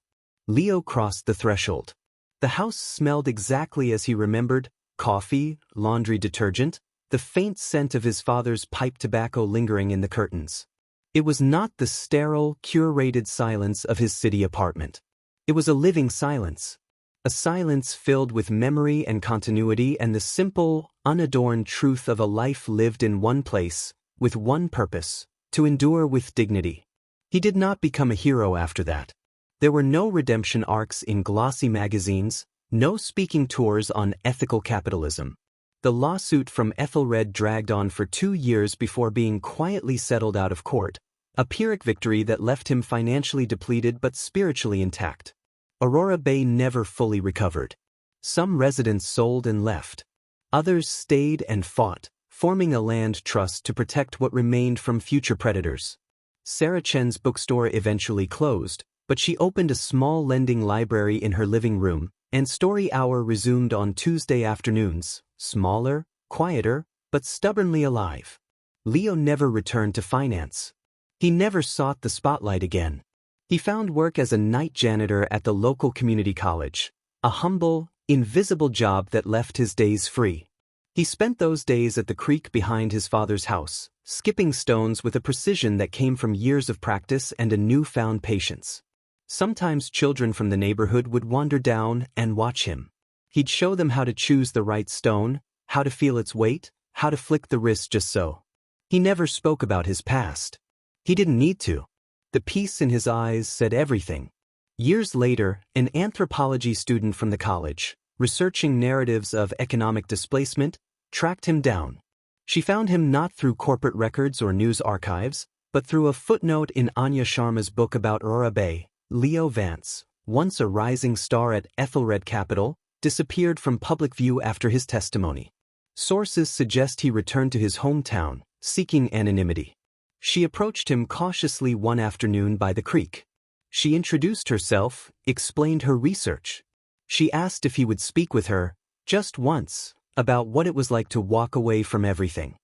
Leo crossed the threshold. The house smelled exactly as he remembered: coffee, laundry detergent, the faint scent of his father's pipe tobacco lingering in the curtains. It was not the sterile, curated silence of his city apartment. It was a living silence. A silence filled with memory and continuity and the simple, unadorned truth of a life lived in one place, with one purpose: to endure with dignity. He did not become a hero after that. There were no redemption arcs in glossy magazines, no speaking tours on ethical capitalism. The lawsuit from Ethelred dragged on for 2 years before being quietly settled out of court, a Pyrrhic victory that left him financially depleted but spiritually intact. Aurora Bay never fully recovered. Some residents sold and left. Others stayed and fought, forming a land trust to protect what remained from future predators. Sarah Chen's bookstore eventually closed, but she opened a small lending library in her living room, and Story Hour resumed on Tuesday afternoons, smaller, quieter, but stubbornly alive. Leo never returned to finance. He never sought the spotlight again. He found work as a night janitor at the local community college, a humble, invisible job that left his days free. He spent those days at the creek behind his father's house, skipping stones with a precision that came from years of practice and a newfound patience. Sometimes children from the neighborhood would wander down and watch him. He'd show them how to choose the right stone, how to feel its weight, how to flick the wrist just so. He never spoke about his past. He didn't need to. The peace in his eyes said everything. Years later, an anthropology student from the college, researching narratives of economic displacement, tracked him down. She found him not through corporate records or news archives, but through a footnote in Anya Sharma's book about Aurora Bay. Leo Vance, once a rising star at Ethelred Capital, disappeared from public view after his testimony. Sources suggest he returned to his hometown, seeking anonymity. She approached him cautiously one afternoon by the creek. She introduced herself, explained her research. She asked if he would speak with her, just once, about what it was like to walk away from everything.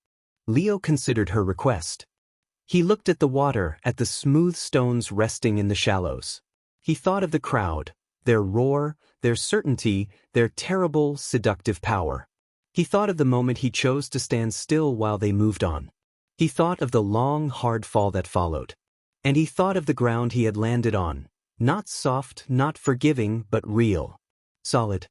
Leo considered her request. He looked at the water, at the smooth stones resting in the shallows. He thought of the crowd, their roar, their certainty, their terrible, seductive power. He thought of the moment he chose to stand still while they moved on. He thought of the long, hard fall that followed. And he thought of the ground he had landed on, not soft, not forgiving, but real. Solid.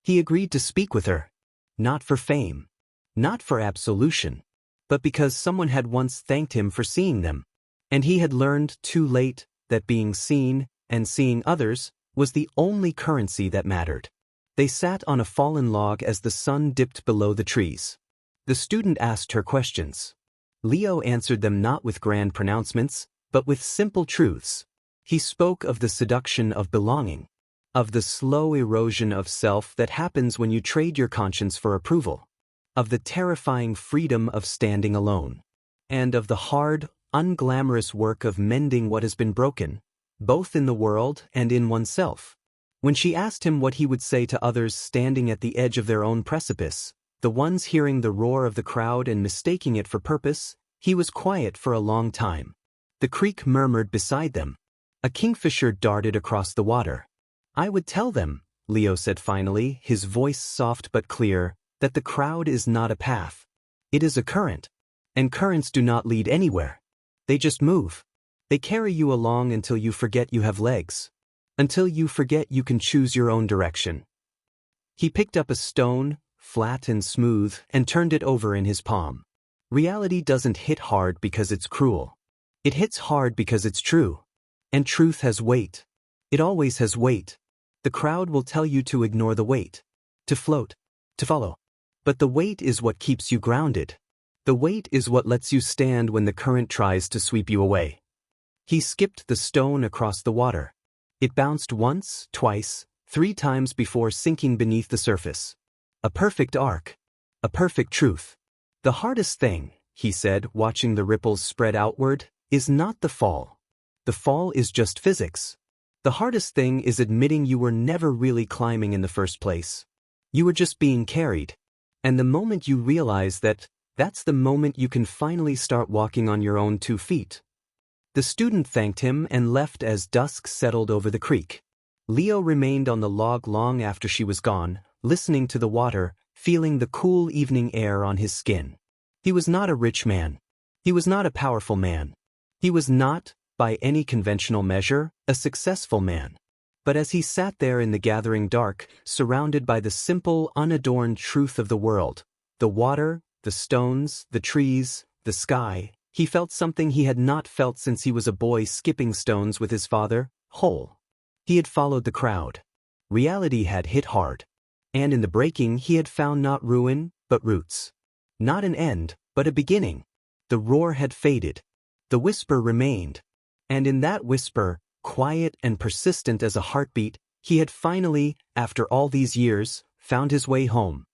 He agreed to speak with her. Not for fame. Not for absolution. But because someone had once thanked him for seeing them. And he had learned too late that being seen, and seeing others, was the only currency that mattered. They sat on a fallen log as the sun dipped below the trees. The student asked her questions. Leo answered them not with grand pronouncements, but with simple truths. He spoke of the seduction of belonging, of the slow erosion of self that happens when you trade your conscience for approval, of the terrifying freedom of standing alone, and of the hard, unglamorous work of mending what has been broken, both in the world and in oneself. When she asked him what he would say to others standing at the edge of their own precipice, the ones hearing the roar of the crowd and mistaking it for purpose, he was quiet for a long time. The creek murmured beside them. A kingfisher darted across the water. I would tell them, Leo said finally, his voice soft but clear, that the crowd is not a path. It is a current. And currents do not lead anywhere. They just move. They carry you along until you forget you have legs. Until you forget you can choose your own direction. He picked up a stone, flat and smooth, and turned it over in his palm. Reality doesn't hit hard because it's cruel. It hits hard because it's true. And truth has weight. It always has weight. The crowd will tell you to ignore the weight, to float, to follow. But the weight is what keeps you grounded. The weight is what lets you stand when the current tries to sweep you away. He skipped the stone across the water. It bounced once, twice, 3 times before sinking beneath the surface. A perfect arc. A perfect truth. The hardest thing, he said, watching the ripples spread outward, is not the fall. The fall is just physics. The hardest thing is admitting you were never really climbing in the first place. You were just being carried. And the moment you realize that, that's the moment you can finally start walking on your own 2 feet. The student thanked him and left as dusk settled over the creek. Leo remained on the log long after she was gone, listening to the water, feeling the cool evening air on his skin. He was not a rich man. He was not a powerful man. He was not, by any conventional measure, a successful man. But as he sat there in the gathering dark, surrounded by the simple, unadorned truth of the world, the water, the stones, the trees, the sky, he felt something he had not felt since he was a boy skipping stones with his father, whole. He had followed the crowd. Reality had hit hard. And in the breaking he had found not ruin, but roots. Not an end, but a beginning. The roar had faded. The whisper remained. And in that whisper, quiet and persistent as a heartbeat, he had finally, after all these years, found his way home.